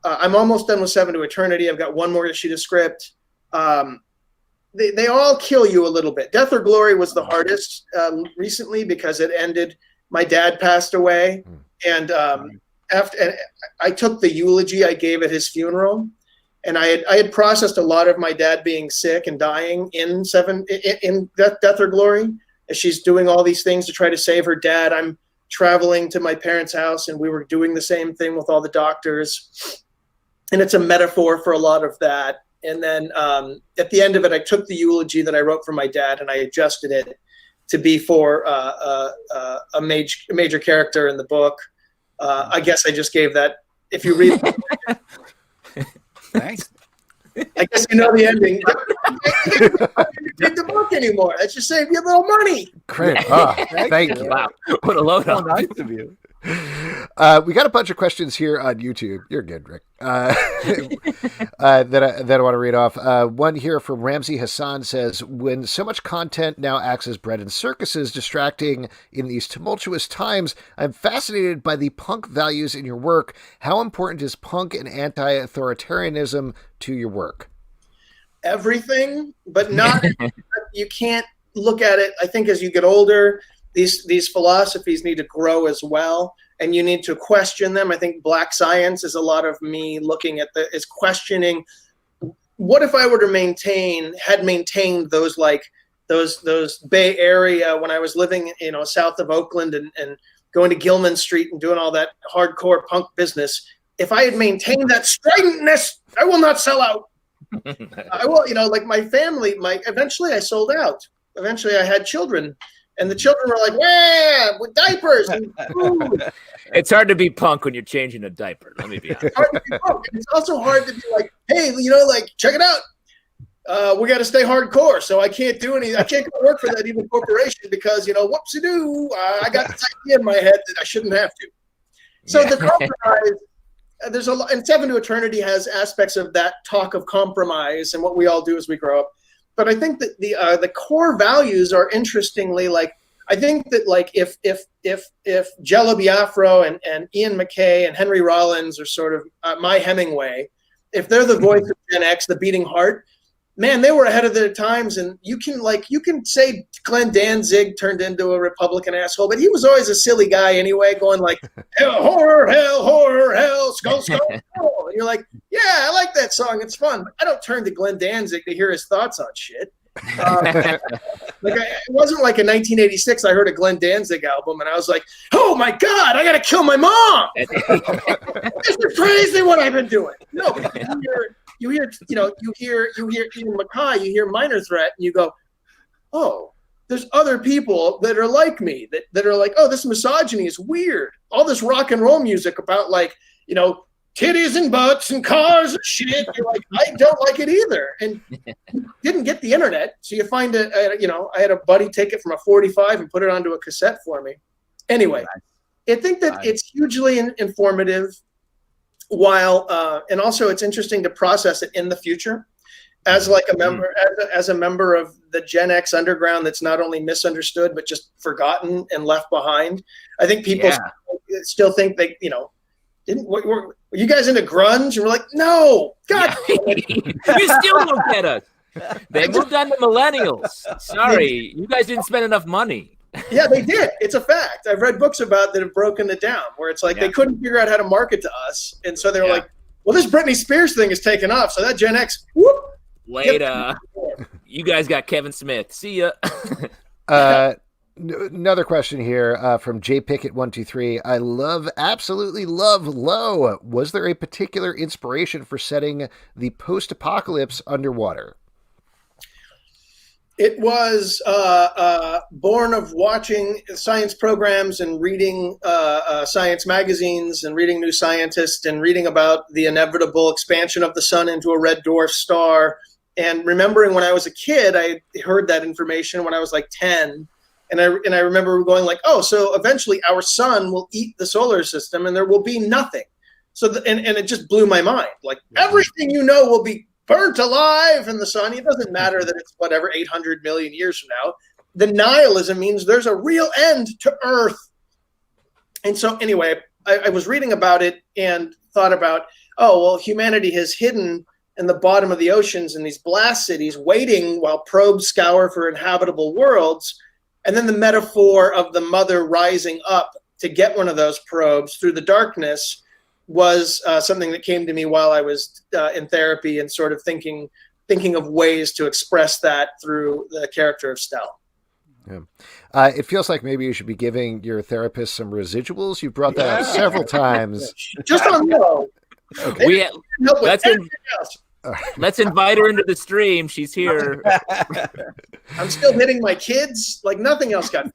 I'm almost done with Seven to Eternity. I've got one more issue to script. They all kill you a little bit. Death or Glory was the hardest recently because it ended, my dad passed away, and I took the eulogy I gave at his funeral, and I had processed a lot of my dad being sick and dying in Death or Glory. As she's doing all these things to try to save her dad, I'm traveling to my parents' house, and we were doing the same thing with all the doctors. And it's a metaphor for a lot of that. And then at the end of it, I took the eulogy that I wrote for my dad and I adjusted it to be for a major character in the book. I guess I just gave that. If you read, thanks. I guess you know the ending. Read the book anymore. That should save you a little money. Great. Thank you. Wow. What a load Oh, up. nice of you. We got a bunch of questions here on YouTube. You're good, Rick. That I want to read off. One here from Ramsey Hassan says, when so much content now acts as bread and circuses, distracting in these tumultuous times, I'm fascinated by the punk values in your work. How important is punk and anti-authoritarianism to your work? Everything, but not, you can't look at it. I think as you get older, these philosophies need to grow as well, and you need to question them. I think Black Science is a lot of me looking at is questioning, what if I were to maintain those those Bay Area, when I was living, south of Oakland and going to Gilman Street and doing all that hardcore punk business. If I had maintained that stridentness, I will not sell out. I will, like my family, eventually I sold out. Eventually I had children. And the children were like, "Yeah, with diapers and food." It's hard to be punk when you're changing a diaper. Let me be honest. It's hard to be punk. It's also hard to be like, "Hey, check it out. We got to stay hardcore, so I can't do any. I can't go work for that evil corporation because whoopsie-doo, I got this idea in my head that I shouldn't have to." So the compromise, there's a lot, and Seven to Eternity has aspects of that talk of compromise and what we all do as we grow up. But I think that the core values are interestingly, like, I think that like if Jello Biafra and Ian MacKaye and Henry Rollins are sort of my Hemingway, if they're the voice of Gen X, the beating heart, man, they were ahead of their times. And you can say Glenn Danzig turned into a Republican asshole, but he was always a silly guy anyway, going like, hell, horror, hell, skull, skull, skull. And you're like, yeah, I like that song. It's fun. But I don't turn to Glenn Danzig to hear his thoughts on shit. It wasn't like in 1986 I heard a Glenn Danzig album and I was like, oh my God, I got to kill my mom. This is crazy what I've been doing. No, but you hear Ian MacKaye, you hear Minor Threat, and you go, oh, there's other people that are like me, that are like, oh, this misogyny is weird. All this rock and roll music about titties and butts and cars and shit. You're like, I don't like it either. And you didn't get the internet. So you find I had a buddy take it from a 45 and put it onto a cassette for me. Anyway, I think that it's hugely informative. While and also it's interesting to process it in the future as like a member, as a member of the Gen X underground that's not only misunderstood but just forgotten and left behind. I think people still think they, were you guys into grunge? And we're like, no, God, you still don't get us. They moved on to millennials. Sorry, you guys didn't spend enough money. Yeah, they did. It's a fact. I've read books about that have broken it down, where it's like they couldn't figure out how to market to us, and so they were like, "Well, this Britney Spears thing is taking off, so that Gen X, whoop." Later, you guys got Kevin Smith. See ya. Another question here from J Pickett 123. I absolutely love Low. Was there a particular inspiration for setting the post-apocalypse underwater? It was born of watching science programs and reading science magazines and reading New Scientist and reading about the inevitable expansion of the sun into a red dwarf star. And remembering when I was a kid, I heard that information when I was like 10. And I remember going like, oh, so eventually our sun will eat the solar system and there will be nothing. So and it just blew my mind. Like everything will be burnt alive in the sun. It doesn't matter that it's 800 million years from now. The nihilism means there's a real end to Earth. And so anyway, I was reading about it and thought about, oh, well, humanity has hidden in the bottom of the oceans in these blast cities, waiting while probes scour for inhabitable worlds. And then the metaphor of the mother rising up to get one of those probes through the darkness was something that came to me while I was in therapy and sort of thinking of ways to express that through the character of Stell. Yeah. It feels like maybe you should be giving your therapist some residuals. You brought that up several times. Just on Low. Okay. Let's invite her into the stream. She's here. I'm still hitting my kids like nothing else got.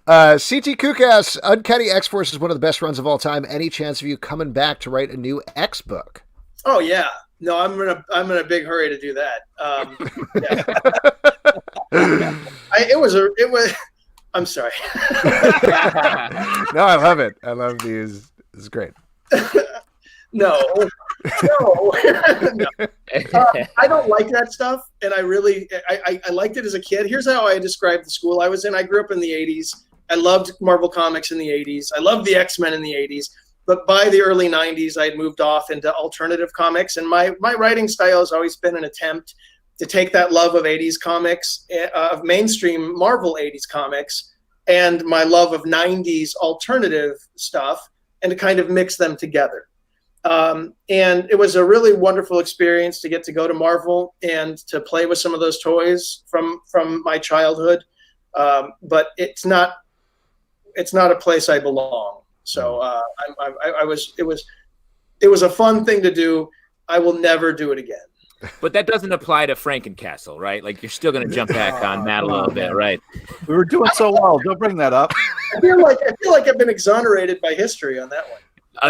CT Kukas, Uncanny X-Force is one of the best runs of all time. Any chance of you coming back to write a new X book? Oh yeah, no, I'm in a big hurry to do that. I'm sorry. No, I love it. I love these. It's great. No. No. I don't like that stuff, and I liked it as a kid. Here's how I describe the school I was in. I grew up in the 80s. I loved Marvel Comics in the 80s. I loved the X-Men in the 80s. But by the early 90s, I had moved off into alternative comics, and my writing style has always been an attempt to take that love of 80s comics, of mainstream Marvel 80s comics, and my love of 90s alternative stuff, and to kind of mix them together. And it was a really wonderful experience to get to go to Marvel and to play with some of those toys from my childhood. But it's not a place I belong. So it was a fun thing to do. I will never do it again. But that doesn't apply to Frankencastle, right? Like, you're still going to jump back on that a little bit, right? We were doing so well. Don't bring that up. I feel like I've been exonerated by history on that one.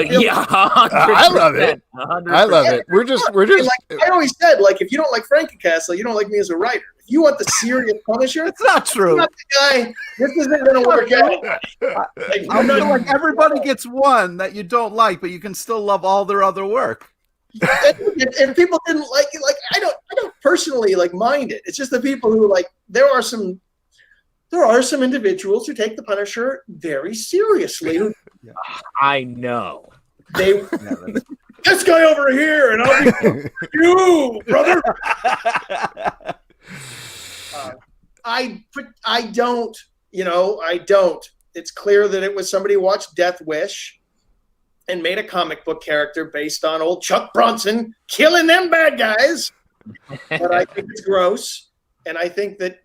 Yeah, 100%. I love it. 100%. I love it. We're just. Like I always said, like, if you don't like Frankencastle, you don't like me as a writer. If you want the serious Punisher, It's not true. I'm not the guy. This isn't going to work out. I feel like everybody gets one that you don't like, but you can still love all their other work. And people didn't like it. Like, I don't personally like mind it. It's just the people who like. There are some individuals who take the Punisher very seriously. Who I know. This guy over here, and I'll be you, brother. I don't. It's clear that it was somebody who watched Death Wish and made a comic book character based on old Chuck Bronson killing them bad guys. But I think it's gross. And I think that,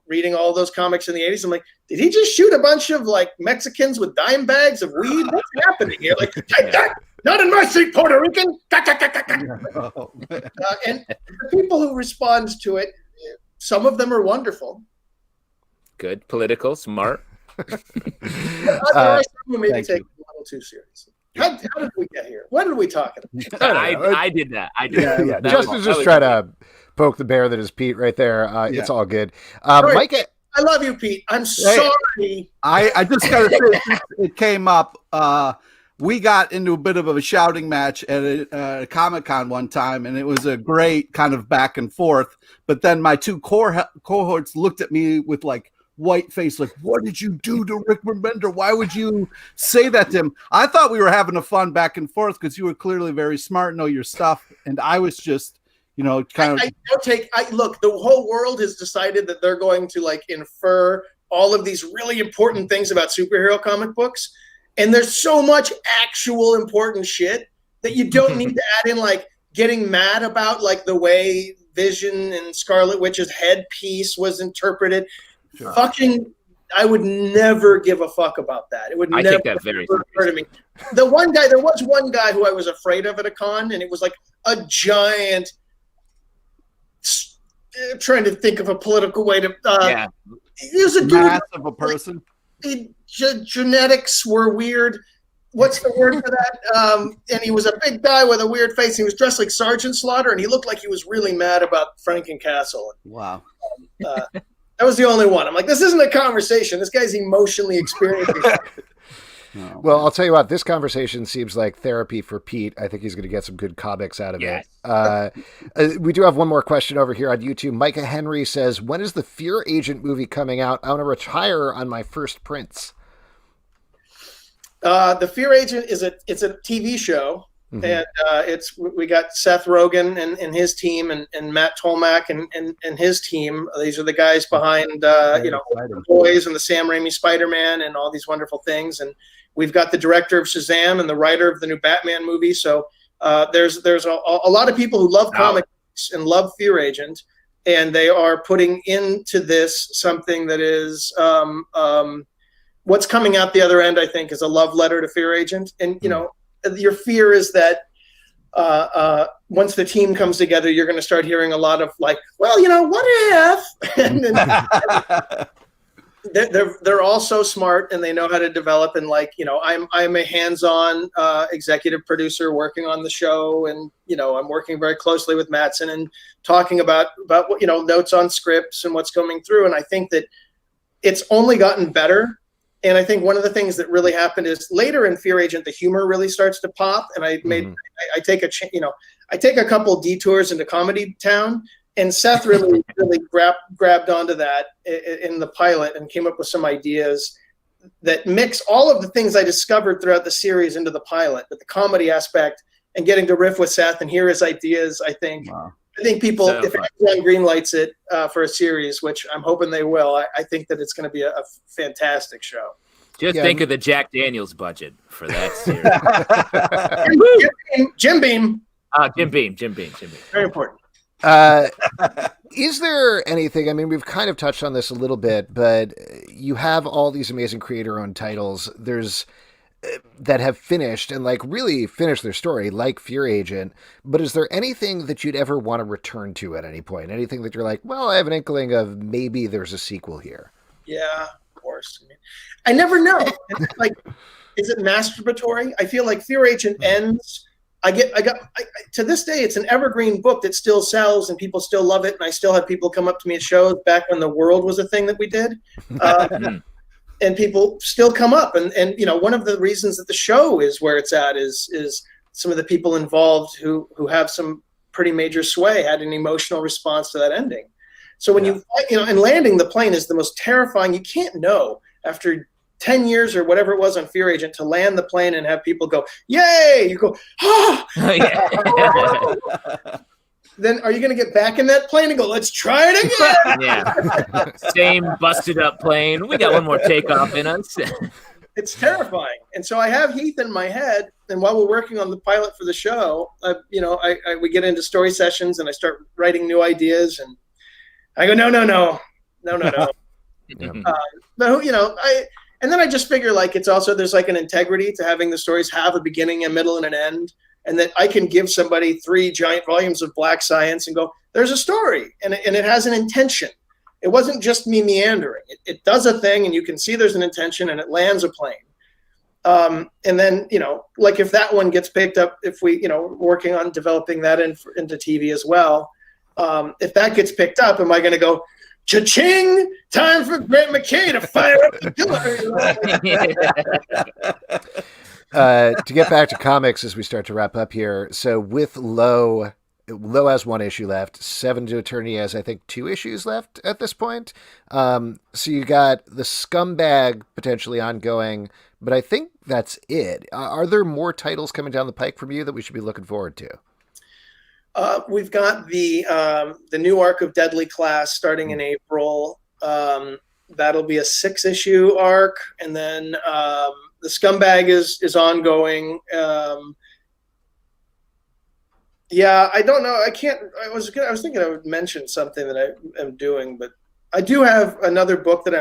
reading all those comics in the 80s, I'm like, did he just shoot a bunch of, like, Mexicans with dime bags of weed? What's happening here? Like, take that! Not in my seat, Puerto Rican! And the people who respond to it, some of them are wonderful. Good, political, smart. There are some who maybe take it a little too seriously. How did we get here? What are we talking about? I did that. I did that. Yeah, That Justin's just trying to poke the bear that is Pete right there. It's all good. Right. Mike, I love you, Pete. I'm sorry. I just got to say, since it came up, we got into a bit of a shouting match at a Comic-Con one time, and it was a great kind of back and forth. But then my two cohorts looked at me with, like, white face, like, what did you do to Rick Remender? Why would you say that to him? I thought we were having a fun back and forth because you were clearly very smart, know your stuff, and I was just, kind of. Look, the whole world has decided that they're going to like infer all of these really important things about superhero comic books, and there's so much actual important shit that you don't need to add in like getting mad about like the way Vision and Scarlet Witch's headpiece was interpreted. Sure. Fucking, I would never give a fuck about that. It would never take that very occur to me. There was one guy who I was afraid of at a con, and it was like a giant. Trying to think of a political way to. He was a dude. Mass of a person. Genetics were weird. What's the word for that? And he was a big guy with a weird face. He was dressed like Sergeant Slaughter, and he looked like he was really mad about Frankencastle. Wow. That was the only one. I'm like, this isn't a conversation. This guy's emotionally experiencing. Well, I'll tell you what, this conversation seems like therapy for Pete. I think he's going to get some good comics out of it. We do have one more question over here on YouTube. Micah Henry says, when is the Fear Agent movie coming out? I want to retire on my first prints. The Fear Agent it's a TV show. Mm-hmm. And we got Seth Rogen and his team and Matt Tolmach and his team. These are the guys behind The Boys and the Sam Raimi Spider-Man and all these wonderful things. And we've got the director of Shazam and the writer of the new Batman movie. So there's a lot of people who love comics and love Fear Agent, and they are putting into this something that is what's coming out the other end. I think is a love letter to Fear Agent, and your fear is that once the team comes together, you're going to start hearing a lot of like, well, what if? And they're all so smart and they know how to develop. And like, I'm a hands-on executive producer working on the show, and I'm working very closely with Mattson and talking about what notes on scripts and what's coming through. And I think that it's only gotten better. And I think one of the things that really happened is later in Fear Agent, the humor really starts to pop. And I take a couple detours into Comedy Town, and Seth really grabbed onto that in the pilot and came up with some ideas that mix all of the things I discovered throughout the series into the pilot, but the comedy aspect and getting to riff with Seth and hear his ideas. I think people, if anyone greenlights it for a series, which I'm hoping they will, I think that it's going to be a fantastic show. Just think of the Jack Daniels budget for that series. Jim Beam. Jim Beam. Very important. Is there anything, I mean, we've kind of touched on this a little bit, but you have all these amazing creator-owned titles that have finished and like really finished their story, like Fear Agent, but is there anything that you'd ever want to return to at any point? Anything that you're like, well, I have an inkling of maybe there's a sequel here? Yeah, of course. I mean, I never know. Like, is it masturbatory? I feel like Fear Agent ends. I to this day, it's an evergreen book that still sells and people still love it. And I still have people come up to me at shows back when The World was a thing that we did. And people still come up. And, you know, one of the reasons that the show is where it's at is some of the people involved who have some pretty major sway had an emotional response to that ending. So when and landing the plane is the most terrifying. You can't know after 10 years or whatever it was on Fear Agent to land the plane and have people go, yay! You go, ah! Then are you going to get back in that plane and go, let's try it again? Yeah. Same busted up plane. We got one more takeoff in us. It's terrifying. And so I have Heath in my head. And while we're working on the pilot for the show, we get into story sessions and I start writing new ideas. And I go, no. But, you know, and then I just figure like it's also there's like an integrity to having the stories have a beginning, a middle, and an end. And that I can give somebody 3 giant volumes of Black Science and go, there's a story. And it has an intention. It wasn't just me meandering. It does a thing and you can see there's an intention and it lands a plane. And then, you know, like if that one gets picked up, if we, you know, working on developing that into TV as well. If that gets picked up, am I going to go, cha-ching, time for Grant McKay to fire up the killer. To get back to comics as we start to wrap up here. So with Low has 1 issue left. 7 to Eternity has, I think, 2 issues left at this point. So you got the Scumbag potentially ongoing, but I think that's it. Are there more titles coming down the pike from you that we should be looking forward to? We've got the new arc of Deadly Class starting in April. That'll be a 6-issue arc, and then the Scumbag is ongoing. I don't know. I was thinking I would mention something that I am doing, but I do have another book that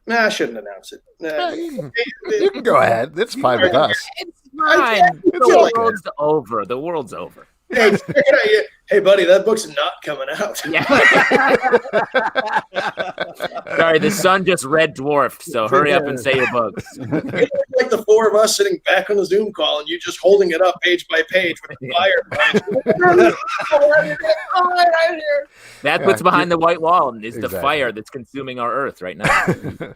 I shouldn't announce it. You can go ahead. It's fine with us. It's fine. The world's over. The world's over. Hey, buddy, that book's not coming out. Yeah. Sorry, the sun just red dwarfed, so hurry up and say your books. It's like the 4 of us sitting back on the Zoom call and you just holding it up page by page with the fire. That's what's behind the white wall is the fire that's consuming our earth right now.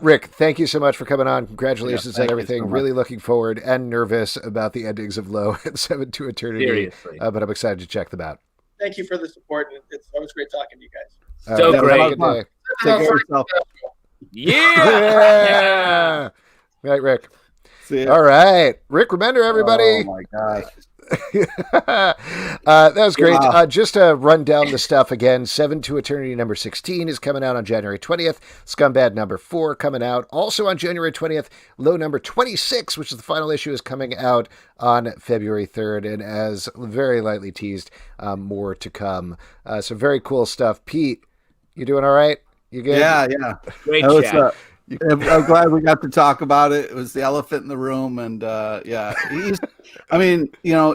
Rick, thank you so much for coming on. Congratulations on everything. So really looking forward and nervous about the endings of Low and 7 to Eternity. Seriously. But I'm excited to check them out. Thank you for the support. It's always great talking to you guys. So great. Take care of yourself. Yeah. Right, Rick. See ya. All right. Rick Remender, everybody. Oh, my gosh. That was great. Just to run down the stuff again, 7 to Eternity number 16 is coming out on January 20th. Scumbag number 4 coming out also on January 20th. Low number 26, which is the final issue, is coming out on February 3rd. And as very lightly teased, more to come. So very cool stuff. Pete, you doing all right? You good? Yeah. Great chat. I'm glad we got to talk about it. It was the elephant in the room, and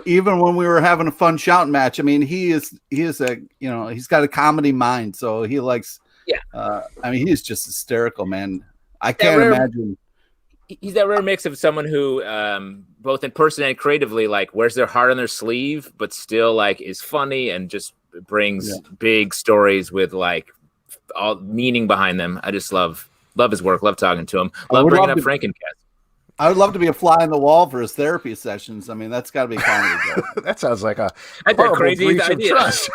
even when we were having a fun shouting match, I mean, he is a, he's got a comedy mind, so he likes. Yeah. He's just hysterical, man. I can't imagine. He's that rare mix of someone who, both in person and creatively, like wears their heart on their sleeve, but still like is funny and just brings big stories with like all meaning behind them. I just love his work. Love talking to him. Love bringing up Frankencast. I would love to be a fly on the wall for his therapy sessions. I mean, that's got to be fun. That sounds like a crazy breach idea. of trust.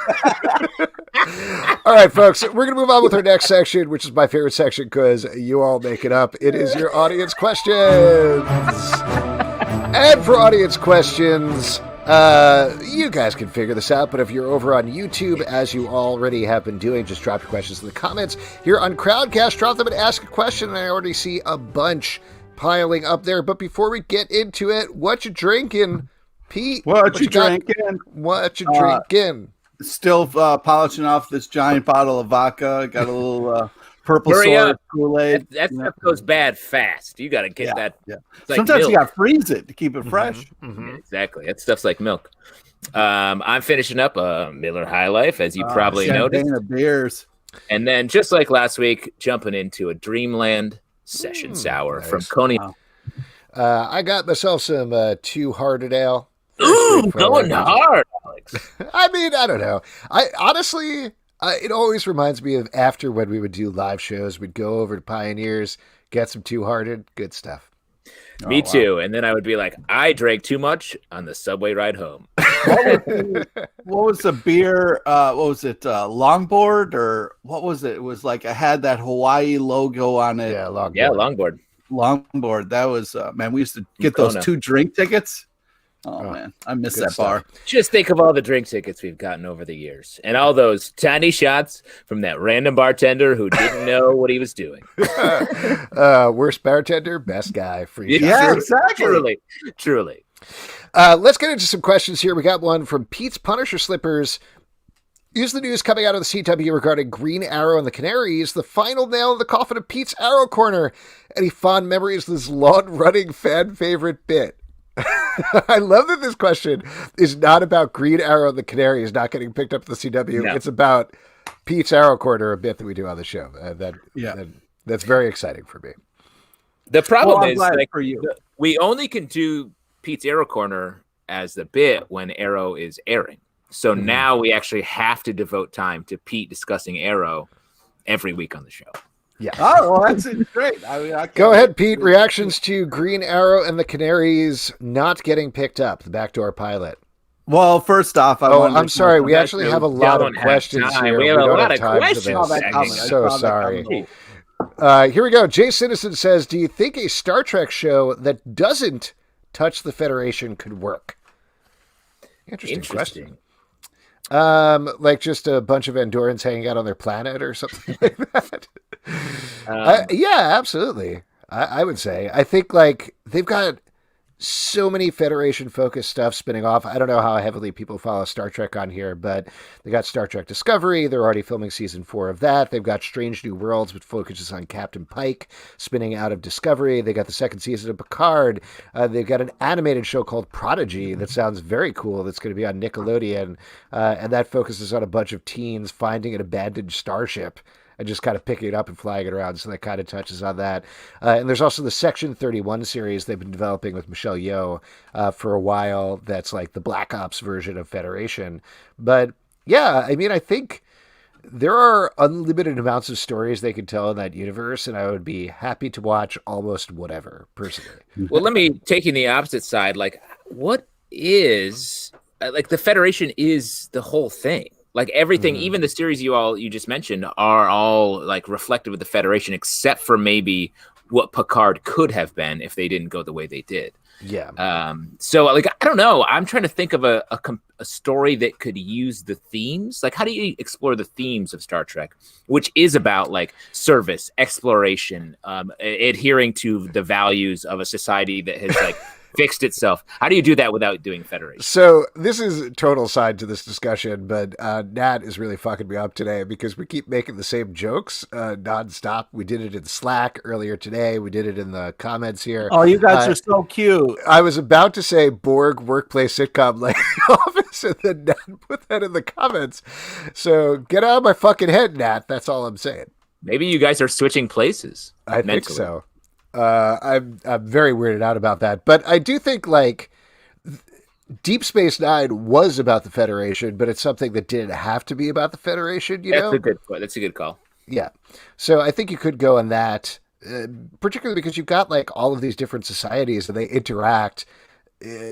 All right, folks, we're going to move on with our next section, which is my favorite section because you all make it up. It is your audience questions. And for audience questions, you guys can figure this out, but if you're over on YouTube, as you already have been doing, just drop your questions in the comments. Here on Crowdcast, drop them and ask a question, and I already see a bunch piling up there. But before we get into it, what you drinking, Pete? What you drinking? What you drinking? Still polishing off this giant bottle of vodka. Got a little purple Hurry sword up. Kool-Aid. That stuff goes bad fast. You got to get that. Yeah. Like Sometimes milk. you got to freeze it to keep it fresh. Mm-hmm. Yeah, exactly. That stuff's like milk. I'm finishing up a Miller High Life, as you probably noticed. Champagne of beers. And then, just like last week, jumping into a Dreamland Session Sour nice. from Coney. Wow. I got myself some Two Hearted Ale. Ooh, going hard, Alex. I mean, I don't know. I honestly, it always reminds me of after when we would do live shows, we'd go over to Pioneers, get some Two Hearted, good stuff. Me too. And then I would be like, I drank too much on the subway ride home. What was the beer? What was it? Longboard or what was it? It was like I had that Hawaii logo on it. Yeah, longboard. Yeah, longboard. Longboard. That was man. We used to get those 2 drink tickets. Oh man, I miss that bar. Just think of all the drink tickets we've gotten over the years, and all those tiny shots from that random bartender who didn't know what he was doing. Worst bartender, best guy. Free shot. Yeah, exactly. Truly. Let's get into some questions here. We got one from Pete's Punisher Slippers. Is the news coming out of the CW regarding Green Arrow and the Canaries the final nail in the coffin of Pete's Arrow Corner? Any fond memories of this long-running fan favorite bit? I love that this question is not about Green Arrow and the Canaries not getting picked up at the CW. No. It's about Pete's Arrow Corner, a bit that we do on the show. That's very exciting for me. The problem is, like, for you, we only can do Pete's Arrow Corner as the bit when Arrow is airing. So now we actually have to devote time to Pete discussing Arrow every week on the show. Yeah. Oh, well, that's great. Go ahead, Pete. Reactions to Green Arrow and the Canaries not getting picked up, the backdoor pilot. Well, first off, I'm sorry. We actually have a lot of questions here. We have a lot of questions. I'm so sorry. Here we go. Jay Citizen says, do you think a Star Trek show that doesn't touch the Federation could work? Interesting question. Like just a bunch of Andorans hanging out on their planet or something like that. Yeah, absolutely. I would say. I think like they've got so many Federation-focused stuff spinning off. I don't know how heavily people follow Star Trek on here, but they got Star Trek Discovery. They're already filming season 4 of that. They've got Strange New Worlds, which focuses on Captain Pike, spinning out of Discovery. They got the second season of Picard. They've got an animated show called Prodigy that sounds very cool. That's going to be on Nickelodeon, and that focuses on a bunch of teens finding an abandoned starship and just kind of picking it up and flying it around. So that kind of touches on that. And there's also the Section 31 series they've been developing with Michelle Yeoh for a while. That's like the Black Ops version of Federation. But yeah, I mean, I think there are unlimited amounts of stories they could tell in that universe, and I would be happy to watch almost whatever, personally. Well, let me take in the opposite side. Like, what is, like, the Federation is the whole thing. Like everything, even the series you just mentioned are all like reflective of the Federation, except for maybe what Picard could have been if they didn't go the way they did. Yeah. So like, I don't know. I'm trying to think of a story that could use the themes. Like, how do you explore the themes of Star Trek, which is about like service, exploration, adhering to the values of a society that has like fixed itself. How do you do that without doing Federation? So this is total side to this discussion, but Nat is really fucking me up today because we keep making the same jokes nonstop. We did it in Slack earlier today. We did it in the comments here. Oh, you guys are so cute. I was about to say Borg workplace sitcom like The Office, and then Nat put that in the comments. So get out of my fucking head, Nat. That's all I'm saying. Maybe you guys are switching places. I think so. I'm very weirded out about that, but I do think like Deep Space Nine was about the Federation, but it's something that didn't have to be about the Federation. You know, That's a good call. Yeah. So I think you could go on that, particularly because you've got like all of these different societies and they interact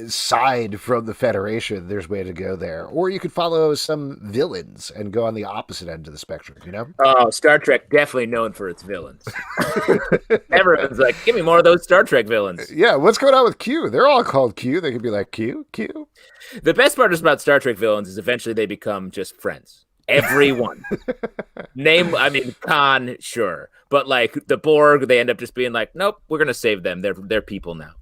side from the Federation. There's a way to go there. Or you could follow some villains and go on the opposite end of the spectrum, you know? Oh, Star Trek definitely known for its villains. Everyone's like, give me more of those Star Trek villains. Yeah, what's going on with Q? They're all called Q. They could be like Q. The best part is about Star Trek villains is eventually they become just friends. Everyone. Khan, sure. But like the Borg, they end up just being like, nope, we're gonna save them. They're people now.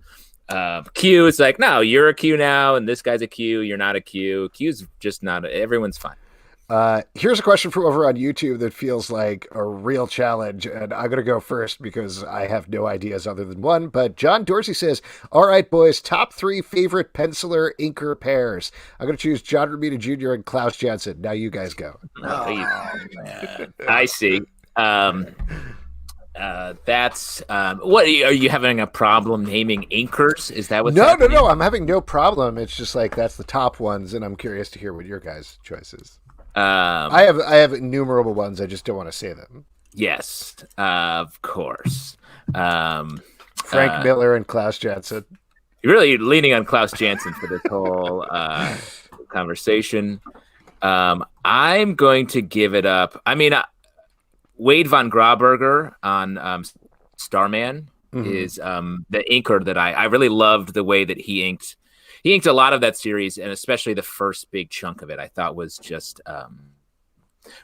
Q, it's like, no, you're a Q now, and this guy's a Q, you're not a Q. Q's just not everyone's fine. Here's a question from over on YouTube that feels like a real challenge, and I'm going to go first because I have no ideas other than one, but John Dorsey says, all right, boys, top 3 favorite penciler inker pairs. I'm going to choose John Romita Jr. and Klaus Janson. Now you guys go. Man. I see. That's what are you having a problem naming inkers? Is that what? No. I'm having no problem. It's just like that's the top ones, and I'm curious to hear what your guys' choice is. I have innumerable ones. I just don't want to say them. Yes, of course. Frank Miller and Klaus Janson. You're really leaning on Klaus Janson for this whole conversation. I'm going to give it up. I mean, Wade von Grauberger on Starman is the inker that I really loved the way that he inked. He inked a lot of that series, and especially the first big chunk of it, I thought was just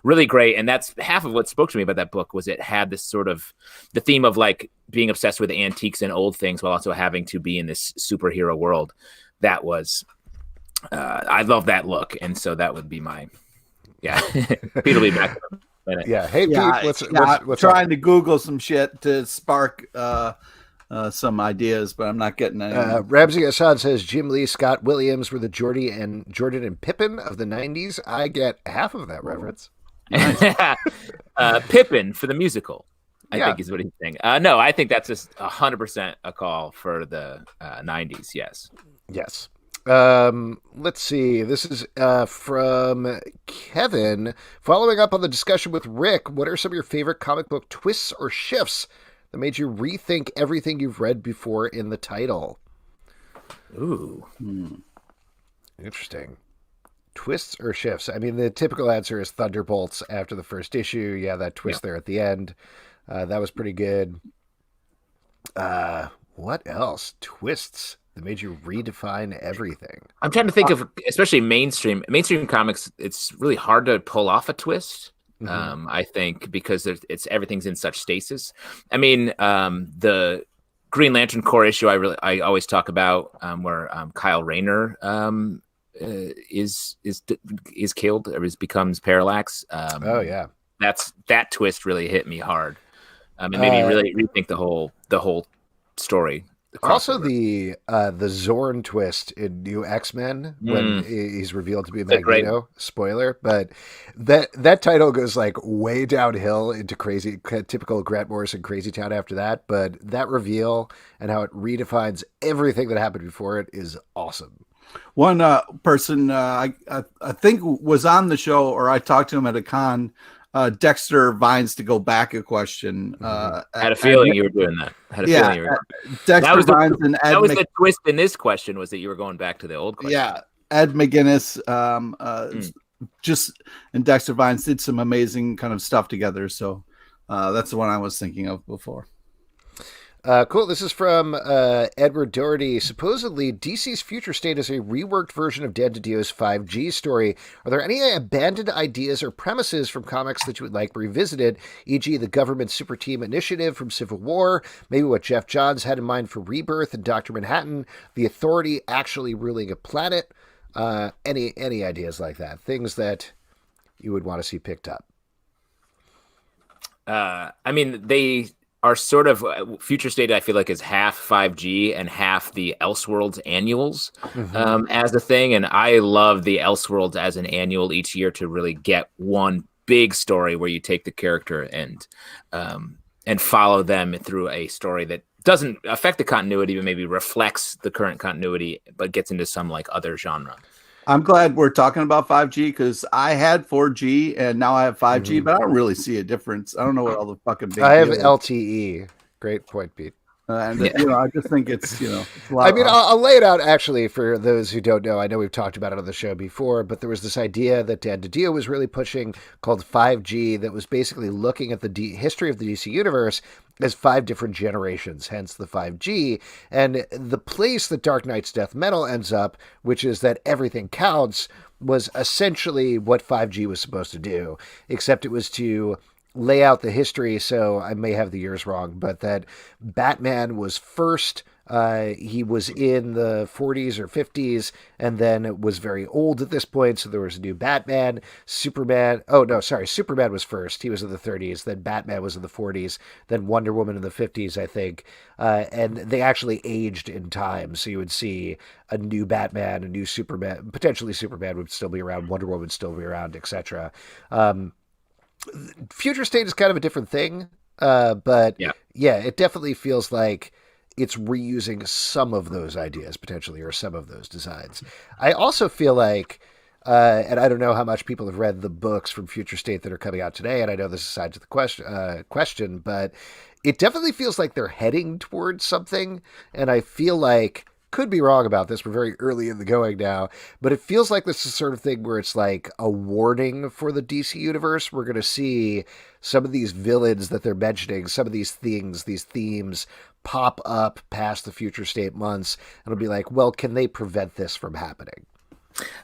really great. And that's half of what spoke to me about that book was it had this sort of the theme of like being obsessed with antiques and old things while also having to be in this superhero world. That was, I love that look. And so that would be my, Pete will be back. Yeah. Hey, Pete, what's trying to Google some shit to spark some ideas, but I'm not getting any. Ramsey Assad says Jim Lee, Scott Williams were the Jordan and Pippin of the 90s. I get half of that reference. Nice. Pippin for the musical, I think is what he's saying. No, I think that's just 100% a call for the 90s. Yes. Let's see. This is from Kevin. Following up on the discussion with Rick, what are some of your favorite comic book twists or shifts that made you rethink everything you've read before in the title? Ooh. Interesting. Twists or shifts? I mean, the typical answer is Thunderbolts after the first issue. Yeah, that twist there at the end. That was pretty good. What else? Twists that made you redefine everything. I'm trying to think of, especially mainstream comics. It's really hard to pull off a twist. I think because everything's in such stasis. I mean, the Green Lantern Corps issue I always talk about, where Kyle Rayner is killed or becomes Parallax. That twist really hit me hard. It made me really rethink the whole story. Also, the Zorn twist in New X-Men when he's revealed to be Magneto. Spoiler, but that title goes like way downhill into crazy, typical Grant Morrison Crazy Town after that. But that reveal and how it redefines everything that happened before it is awesome. One person I think was on the show, or I talked to him at a con. Dexter Vines, to go back a question. I had a feeling you were doing that. Dexter Vines and Ed. That was the twist in this question, was that you were going back to the old question. Yeah, Ed McGuinness, and Dexter Vines did some amazing kind of stuff together. So that's the one I was thinking of before. Cool. This is from Edward Doherty. Supposedly, DC's future state is a reworked version of Dan DiDio's 5G story. Are there any abandoned ideas or premises from comics that you would like revisited, e.g. the government super team initiative from Civil War, maybe what Jeff Johns had in mind for Rebirth and Dr. Manhattan, the Authority actually ruling a planet? Any ideas like that? Things that you would want to see picked up? I mean, they are sort of future state, I feel like, is half 5G and half the Elseworlds annuals as a thing. And I love the Elseworlds as an annual each year to really get one big story where you take the character and follow them through a story that doesn't affect the continuity, but maybe reflects the current continuity, but gets into some like other genre. I'm glad we're talking about 5G because I had 4G and now I have 5G, but I don't really see a difference. I don't know what all the fucking big I have deal is. LTE. Great point, Pete. And I just think it's it's a lot. I mean, I'll lay it out actually for those who don't know. I know we've talked about it on the show before, but there was this idea that Dan DiDio was really pushing called 5G that was basically looking at the history of the DC universe as 5 different generations, hence the 5G. And the place that Dark Knight's Death Metal ends up, which is that everything counts, was essentially what 5G was supposed to do, except it was to lay out the history, so I may have the years wrong, but that Batman was first. He was in the 40s or 50s, and then was very old at this point, so there was a new Batman. Superman was first. He was in the 30s, then Batman was in the 40s, then Wonder Woman in the 50s, I think. And they actually aged in time, so you would see a new Batman, a new Superman, potentially Superman would still be around, Wonder Woman would still be around, etc. Future State is kind of a different thing, but it definitely feels like it's reusing some of those ideas potentially, or some of those designs. I also feel like, and I don't know how much people have read the books from Future State that are coming out today, and I know this is side to the question, but it definitely feels like they're heading towards something, and I feel like, could be wrong about this, we're very early in the going now, but it feels like this is the sort of thing where it's like a warning for the DC universe. We're going to see some of these villains that they're mentioning, some of these things, these themes pop up past the Future State months, and it'll be like, well, can they prevent this from happening?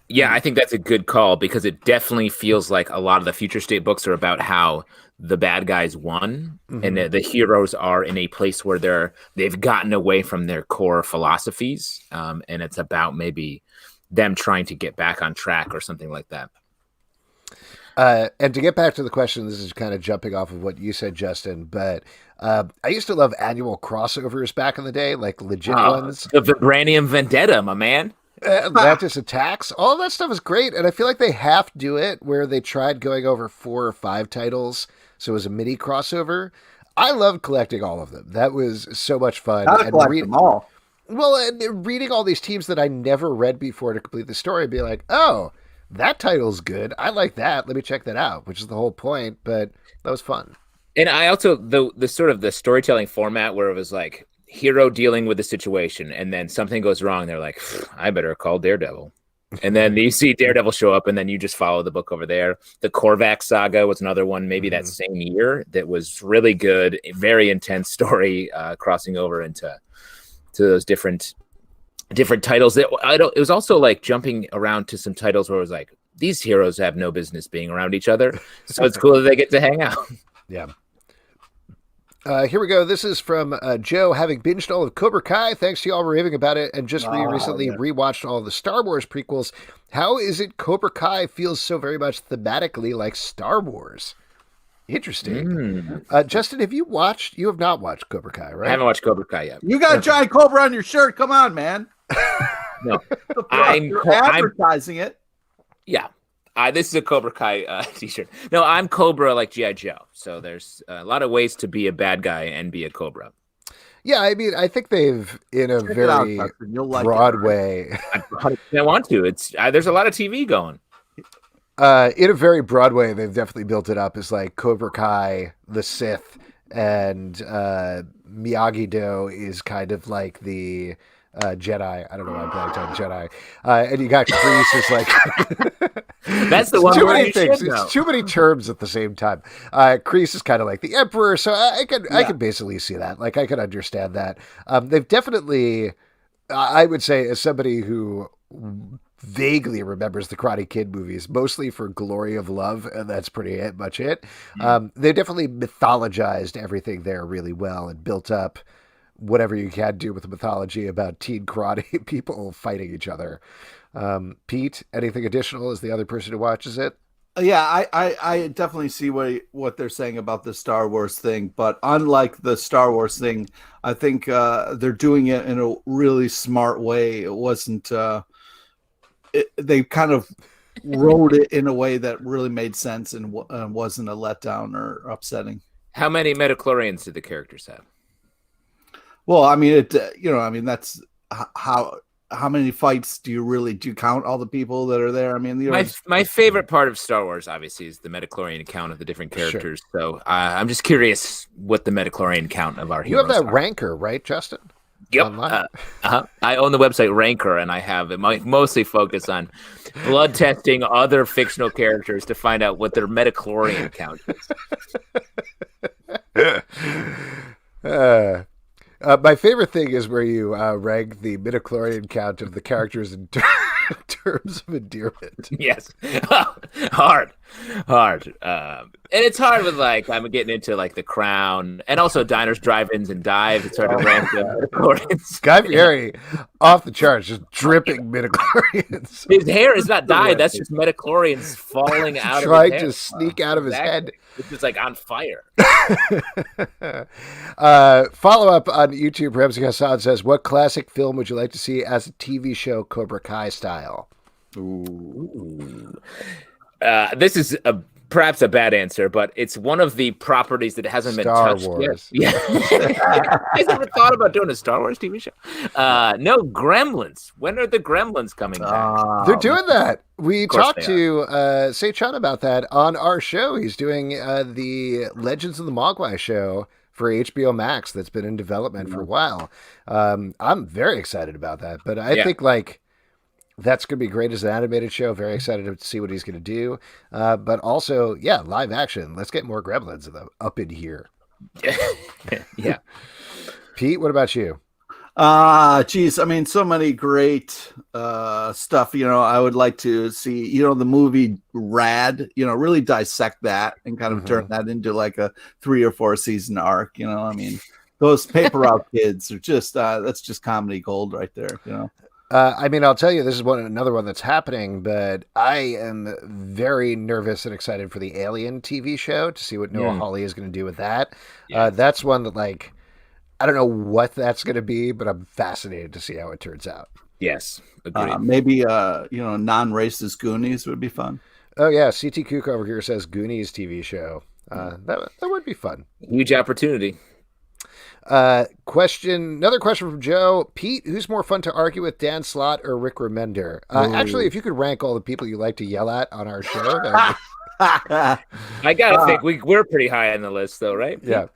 Yeah, I think that's a good call, because it definitely feels like a lot of the Future State books are about how the bad guys won, and the heroes are in a place where they've gotten away from their core philosophies, and it's about maybe them trying to get back on track or something like that. And to get back to the question, this is kind of jumping off of what you said, Justin, but I used to love annual crossovers back in the day, like legit ones. The Vibranium Vendetta, my man. Atlantis Attacks, all that stuff is great, and I feel like they half do it where they tried going over 4 or 5 titles, so it was a mini crossover. I loved collecting all of them. That was so much fun. Gotta collect them all. Well, and reading all these teams that I never read before to complete the story, and be like, oh, that title's good. I like that. Let me check that out, which is the whole point, but that was fun. And I also, the sort of the storytelling format where it was like, hero dealing with the situation, and then something goes wrong. They're like, I better call Daredevil. And then you see Daredevil show up, and then you just follow the book over there. The Korvac saga was another one, maybe that same year, that was really good, very intense story, crossing over into those different titles. It was also like jumping around to some titles where it was like, these heroes have no business being around each other, so it's cool that they get to hang out. Yeah. Here we go. This is from Joe, having binged all of Cobra Kai. Thanks to y'all for raving about it, and just recently rewatched all of the Star Wars prequels. How is it Cobra Kai feels so very much thematically like Star Wars? Interesting. Justin, you have not watched Cobra Kai, right? I haven't watched Cobra Kai yet. You got a giant cobra on your shirt. Come on, man. No, You're advertising it. Yeah. This is a Cobra Kai t-shirt. No, I'm Cobra like G.I. Joe. So there's a lot of ways to be a bad guy and be a Cobra. Yeah, I mean, I think they've, in a very broad way. I want to. There's a lot of TV going. In a very broad way, they've definitely built it up as like Cobra Kai, the Sith, and Miyagi-Do is kind of like the Jedi. I don't know why I'm blanked on Jedi. And you got Kreese is like... That's the one. Too many things. It's too many terms at the same time. Kreese is kind of like the Emperor, so I can basically see that. Like, I can understand that. They've definitely, I would say, as somebody who vaguely remembers the Karate Kid movies, mostly for Glory of Love, and that's pretty much it. They definitely mythologized everything there really well and built up whatever you can do with the mythology about teen karate people fighting each other. Pete, anything additional as the other person who watches it? Yeah, I definitely see what they're saying about the Star Wars thing, but unlike the Star Wars thing, I think they're doing it in a really smart way. It wasn't they kind of wrote it in a way that really made sense and wasn't a letdown or upsetting. How many midichlorians did the characters have? Well, I mean, that's how many fights do you count all the people that are there? I mean, my favorite part of Star Wars, obviously, is the midichlorian count of the different characters. Sure. So I'm just curious what the midichlorian count of our heroes You have that are. Ranker, right, Justin? Yep. I own the website Ranker, and I have it mostly focused on blood testing other fictional characters to find out what their midichlorian count is. My favorite thing is where you rank the midichlorian count of the characters in terms of endearment. Yes. hard. And it's hard with I'm getting into The Crown and also Diners, Drive-Ins, and Dive. It's hard to rank the midichlorians. Guy Fieri, off the charts, just dripping midichlorians. His hair is not dyed. That's just midichlorians falling out of his trying hair. to sneak out of his head. It's just on fire. Follow up on YouTube. Ramsey Hassan says, what classic film would you like to see as a TV show, Cobra Kai style? Ooh. This is perhaps a bad answer, but it's one of the properties that hasn't been touched Wars. yet. Yeah. You ever thought about doing a Star Wars TV show? No, Gremlins. When are the Gremlins coming back? They're doing that. We talked to Say Chan about that on our show. He's doing the Legends of the Mogwai show for HBO Max that's been in development for a while. I'm very excited about that, but I think that's going to be great as an animated show. Very excited to see what he's going to do. But also, live action. Let's get more Gremlins up in here. Yeah. Pete, what about you? Geez. I mean, so many great stuff. I would like to see, the movie Rad, really dissect that and kind of turn that into a 3 or 4 season arc. I mean, those Paper Route Kids are just, that's just comedy gold right there, I mean, I'll tell you, this is another one that's happening, but I am very nervous and excited for the Alien TV show to see what Noah Hawley is going to do with that. Yes. That's one that, I don't know what that's going to be, but I'm fascinated to see how it turns out. Yes, agreed. Maybe, non-racist Goonies would be fun. Oh, yeah. CT Kook over here says Goonies TV show. That would be fun. Huge opportunity. Another question from Joe. Pete, who's more fun to argue with, Dan Slott or Rick Remender? Actually, if you could rank all the people you like to yell at on our show. I gotta think we're pretty high on the list, though, right? Yeah,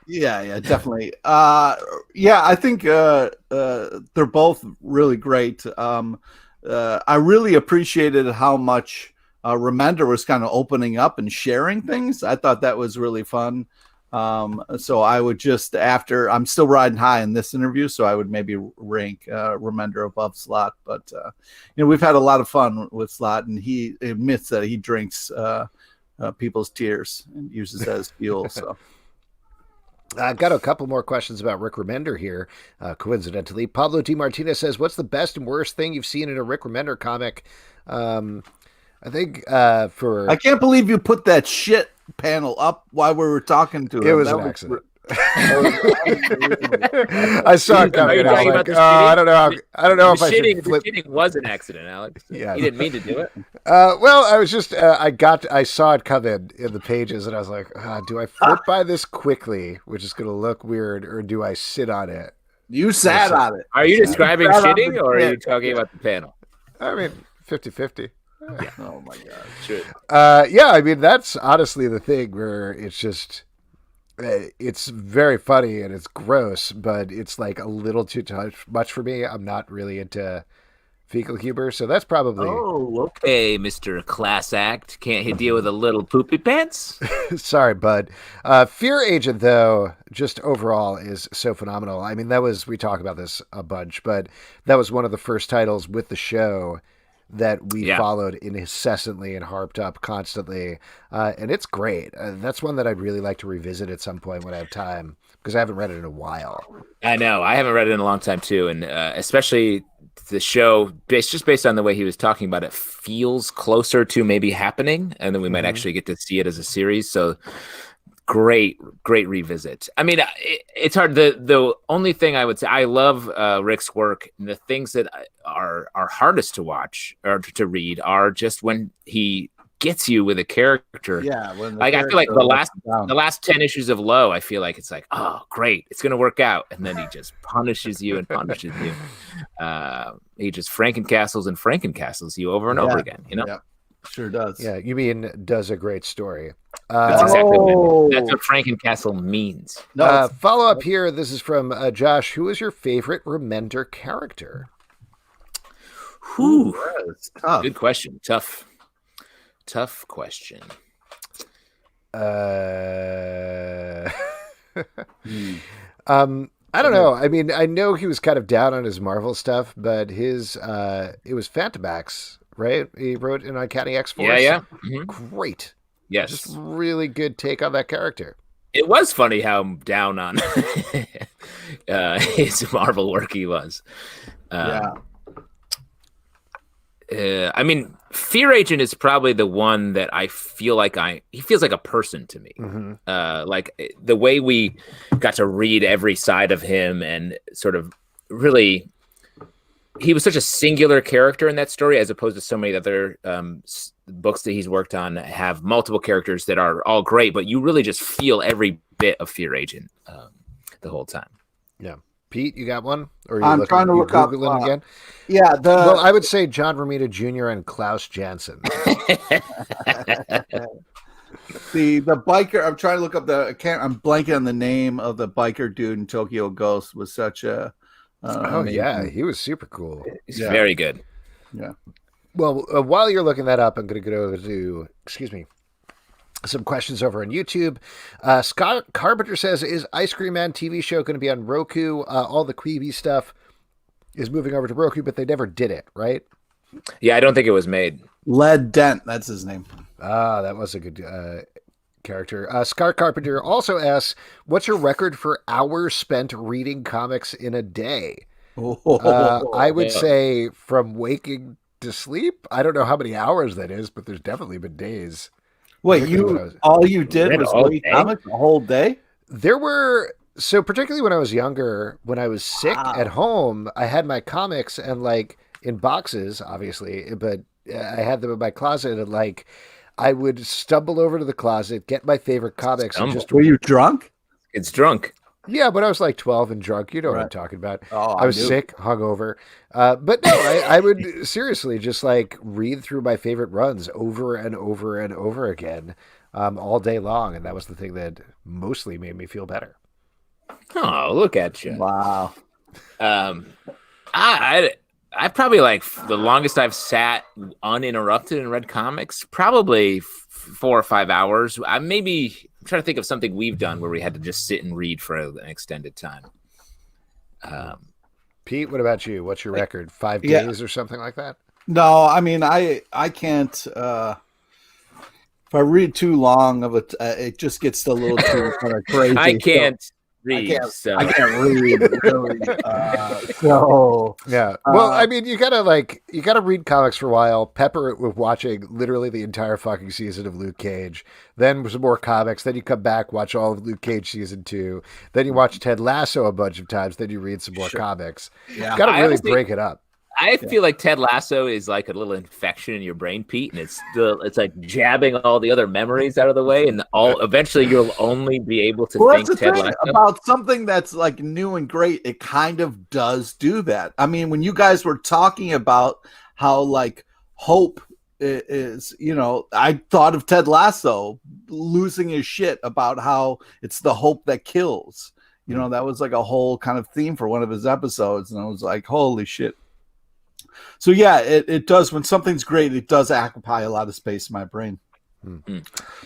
definitely. I think they're both really great. I really appreciated how much Remender was kind of opening up and sharing things. I thought that was really fun. So I would I'm still riding high in this interview, so I would maybe rank Remender above Slott. But we've had a lot of fun with Slott, and he admits that he drinks people's tears and uses that as fuel. So I've got a couple more questions about Rick Remender here. Coincidentally, Pablo D. Martinez says, "What's the best and worst thing you've seen in a Rick Remender comic?" I think I can't believe you put that shit panel up while we were talking to him. It was an accident. I saw it coming. I was like, I don't know if I should flip. The shitting was an accident, Alex. Yeah, he didn't mean to do it. Well, I was just I saw it come in the pages, and I was like, do I flip by this quickly, which is going to look weird, or do I sit on it? You sat on it. Are you describing shitting, or are you talking about the panel? I mean, 50-50. Yeah. Oh my god! Shit. I mean, that's honestly the thing where it's just, it's very funny and it's gross, but it's a little too much for me. I'm not really into fecal humor, so that's probably. Oh, okay, Mr. Class Act. Can't he deal with a little poopy pants? Sorry, bud. Fear Agent, though, just overall is so phenomenal. I mean, we talk about this a bunch, but that was one of the first titles with the show that we followed incessantly and harped up constantly. And it's great. That's one that I'd really like to revisit at some point when I have time, because I haven't read it in a while. I know. I haven't read it in a long time, too. And especially the show, just based on the way he was talking about it, feels closer to maybe happening. And then we might actually get to see it as a series. So great revisit. I mean, it's hard. The only thing I would say, I love Rick's work. And the things that are hardest to watch or to read are just when he gets you with a character. Yeah, when like I feel like the last 10 issues of Low, I feel like it's like, oh great, it's gonna work out, and then he just punishes you and punishes you. He just Frankencastles you over and over again. Yeah, sure does. Yeah, you mean does a great story. That's exactly what I mean. That's what Frankencastle means. Follow up here. This is from Josh. Who is your favorite Remender character? Tough. Good question. Tough question. I don't know. I mean, I know he was kind of down on his Marvel stuff, but his it was Phantomax, right? He wrote in Uncanny X-Force. Yeah. Mm-hmm. Great. Yes. Just really good take on that character. It was funny how down on his Marvel work he was. I mean, Fear Agent is probably the one that I feel like he feels like a person to me. Mm-hmm. Like the way we got to read every side of him and sort of really, he was such a singular character in that story, as opposed to so many other books that he's worked on have multiple characters that are all great, but you really just feel every bit of Fear Agent the whole time. Yeah. Pete, you got one? Or I'm trying to look up again. Yeah, well, I would say John Romita Jr. and Klaus Janson. the biker. I'm trying to look up I'm blanking on the name of the biker dude in Tokyo Ghost. Was such a he was super cool. He's very good. Yeah. Well, while you're looking that up, I'm going to go to some questions over on YouTube. Scott Carpenter says, is Ice Cream Man TV show going to be on Roku? All the Quibi stuff is moving over to Roku, but they never did it, right? Yeah, I don't think it was made. Led Dent, that's his name. That was a good character. Scott Carpenter also asks, what's your record for hours spent reading comics in a day? I would say from waking to sleep. I don't know how many hours that is, but there's definitely been days. Wait, all you did was read comics the whole day? There were, so particularly when I was younger, when I was sick at home, I had my comics and like in boxes, obviously, but I had them in my closet, and like I would stumble over to the closet, get my favorite comics. And just were you drunk? It's drunk. Yeah, but I was like 12 and drunk. You know what I'm talking about. I was sick, hungover. But no, I would seriously just like read through my favorite runs over and over and over again all day long. And that was the thing that mostly made me feel better. Oh, look at you. Wow. I probably like the longest I've sat uninterrupted and read comics, probably 4 or 5 hours. I'm trying to think of something we've done where we had to just sit and read for an extended time. Pete, what about you? What's your record? 5 days or something like that? No, I mean, I can't. If I read too long of it, it just gets a little too kind of crazy. I can't read. I can't read. Really. Yeah. Well, I mean, you gotta read comics for a while. Pepper it with watching literally the entire fucking season of Luke Cage. Then some more comics. Then you come back, watch all of Luke Cage season 2. Then you watch Ted Lasso a bunch of times. Then you read some more comics. Yeah. You gotta really break it up. I feel like Ted Lasso is like a little infection in your brain, Pete, and it's like jabbing all the other memories out of the way, and eventually you'll only be able to think Ted Lasso. About something that's like new and great, it kind of does do that. I mean, when you guys were talking about how like hope is, I thought of Ted Lasso losing his shit about how it's the hope that kills. That was like a whole kind of theme for one of his episodes, and I was like, holy shit. So yeah, it does. When something's great, it does occupy a lot of space in my brain. Mm-hmm.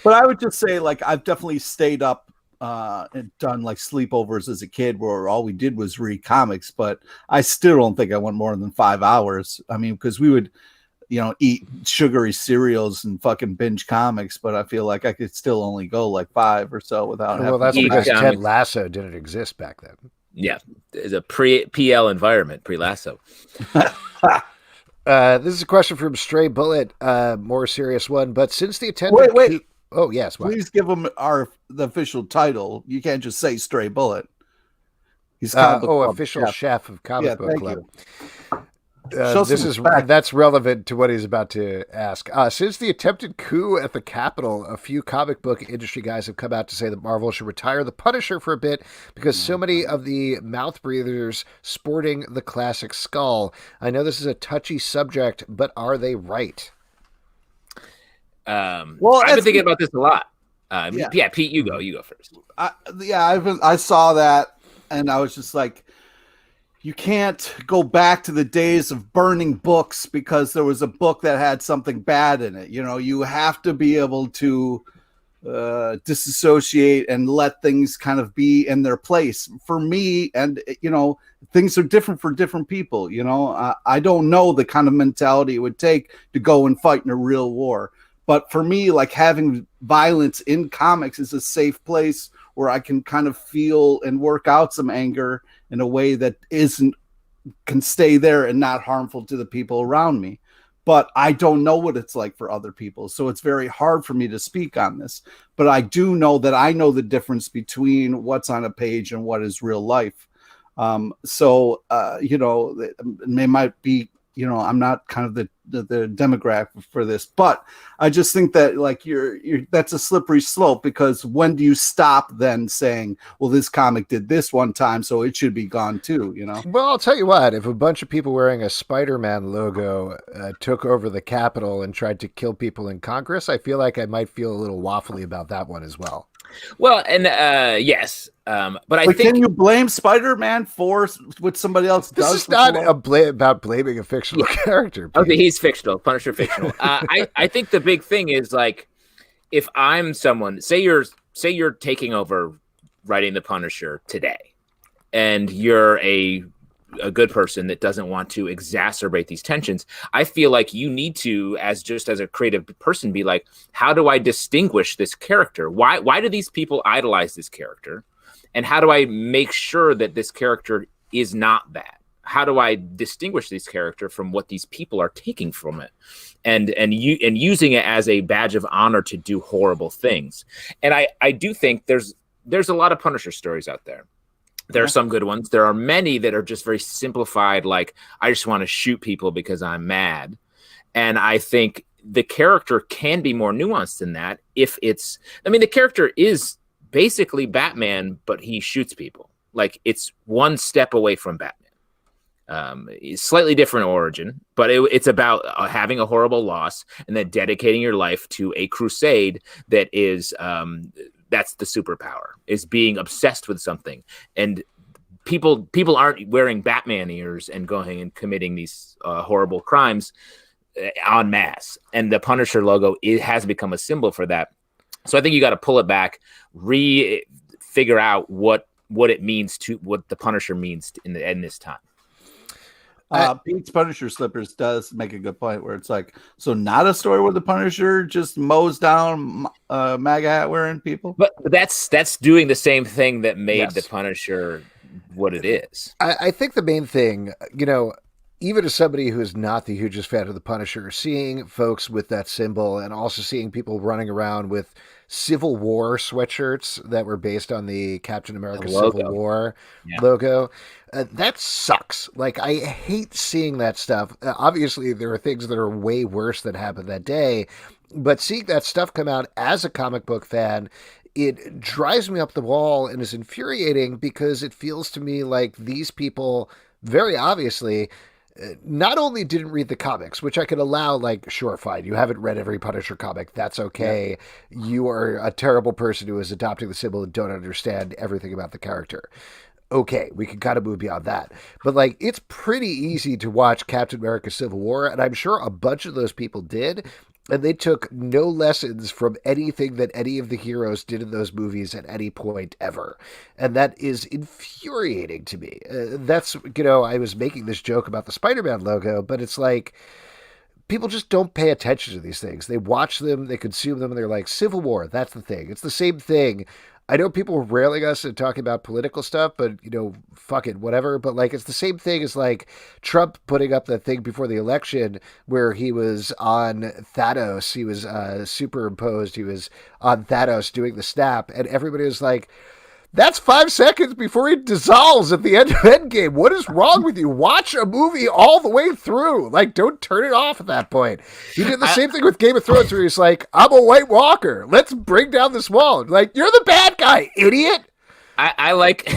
But I would just say, like, I've definitely stayed up and done like sleepovers as a kid where all we did was read comics. But I still don't think I went more than 5 hours. I mean, because we would, eat sugary cereals and fucking binge comics. But I feel like I could still only go like 5 or so without. Well, that's because Ted Lasso didn't exist back then. Yeah, it's a pre-PL environment, pre-Lasso. This is a question from Stray Bullet, more serious one. But since the attendant... Wait. Oh, yes. Please give him the official title. You can't just say Stray Bullet. He's official chef of Comic Book Club. Show this some is respect. that's relevant to what he's about to ask. Since the attempted coup at the Capitol, a few comic book industry guys have come out to say that Marvel should retire the Punisher for a bit because so many of the mouth breathers sporting the classic skull. I know this is a touchy subject, but are they right? Well, I've been thinking about this a lot. Yeah. Pete, you go first. I saw that, and I was just like, you can't go back to the days of burning books because there was a book that had something bad in it. You know, you have to be able to disassociate and let things kind of be in their place. For me, and things are different for different people. I don't know the kind of mentality it would take to go and fight in a real war. But for me, like, having violence in comics is a safe place where I can kind of feel and work out some anger in a way that can stay there and not harmful to the people around me. But I don't know what it's like for other people. So it's very hard for me to speak on this. But I do know that I know the difference between what's on a page and what is real life. They might be, I'm not kind of the demographic for this, but I just think that, like, that's a slippery slope, because when do you stop then saying, well, this comic did this one time, so it should be gone too, Well, I'll tell you what, if a bunch of people wearing a Spider-Man logo took over the Capitol and tried to kill people in Congress, I feel like I might feel a little waffly about that one as well. Well, and yes, but I think, can you blame Spider-Man for what somebody else does? This is not about blaming a fictional character. Pete. Okay, he's fictional, Punisher fictional. I think the big thing is, like, if I'm someone, say you're taking over writing the Punisher today, and you're a good person that doesn't want to exacerbate these tensions, I feel like you need to, as a creative person, be like, how do I distinguish this character? Why do these people idolize this character? And how do I make sure that this character is not that? How do I distinguish this character from what these people are taking from it, and using it as a badge of honor to do horrible things? And I do think there's a lot of Punisher stories out there. There are some good ones. There are many that are just very simplified, like, I just want to shoot people because I'm mad. And I think the character can be more nuanced than that. The character is basically Batman, but he shoots people. Like, it's one step away from Batman. Slightly different origin, but it's about having a horrible loss and then dedicating your life to a crusade that is... that's the superpower, is being obsessed with something. And people aren't wearing Batman ears and going and committing these horrible crimes en masse. And the Punisher logo, it has become a symbol for that. So I think you got to pull it back, figure out what it means to, what the Punisher means in this time. Pete's Punisher Slippers does make a good point, where it's like, so not a story where the Punisher just mows down MAGA hat wearing people, but that's doing the same thing that made the Punisher what it is. I think the main thing, even as somebody who is not the hugest fan of the Punisher, seeing folks with that symbol and also seeing people running around with Civil War sweatshirts that were based on the Captain America Civil War logo, that sucks. Like, I hate seeing that stuff. Obviously, there are things that are way worse that happened that day, but seeing that stuff come out as a comic book fan, it drives me up the wall and is infuriating, because it feels to me like these people very obviously not only didn't read the comics, which I could allow, like, sure, fine, you haven't read every Punisher comic, that's okay. Yeah. You are a terrible person who is adopting the symbol and don't understand everything about the character. Okay, we can kind of move beyond that. But, like, it's pretty easy to watch Captain America Civil War, and I'm sure a bunch of those people did, and they took no lessons from anything that any of the heroes did in those movies at any point ever. And that is infuriating to me. That's, I was making this joke about the Spider-Man logo, but it's like, people just don't pay attention to these things. They watch them, they consume them, and they're like, Civil War, that's the thing. It's the same thing. I know people are railing us and talking about political stuff, but, fuck it, whatever. But, like, it's the same thing as, like, Trump putting up that thing before the election where he was on Thanos. He was superimposed. He was on Thanos doing the snap. And everybody was like, That's 5 seconds before he dissolves at the end of Endgame. What is wrong with you? Watch a movie all the way through. Like, don't turn it off at that point. He did the same thing with Game of Thrones, where he's like, I'm a White Walker. Let's bring down this wall. Like, you're the bad guy, idiot. I like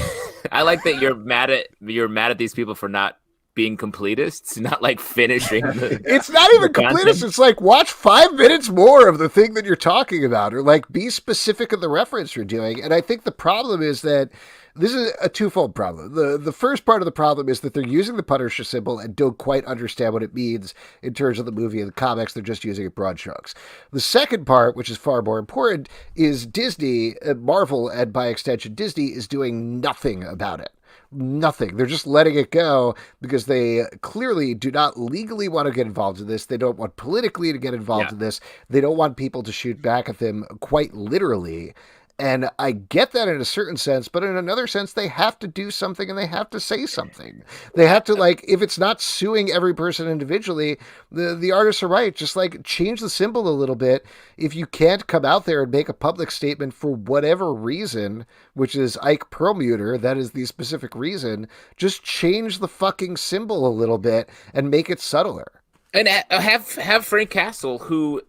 I like that you're mad at these people for not being completists, not like finishing. It's not even completist. It's like, watch 5 minutes more of the thing that you're talking about, or like be specific in the reference you're doing. And I think the problem is that this is a twofold problem. The first part of the problem is that they're using the Punisher symbol and don't quite understand what it means in terms of the movie and the comics. They're just using it broad strokes. The second part, which is far more important, is Disney, Marvel, and by extension Disney, is doing nothing about it. Nothing. They're just letting it go because they clearly do not legally want to get involved in this. They don't want politically to get involved in this. They don't want people to shoot back at them quite literally. And I get that in a certain sense, but in another sense, they have to do something and they have to say something. They have to, like, if it's not suing every person individually, the artists are right. Just like change the symbol a little bit. If you can't come out there and make a public statement for whatever reason, which is Ike Perlmutter, that is the specific reason, just change the fucking symbol a little bit and make it subtler. And have Frank Castle, who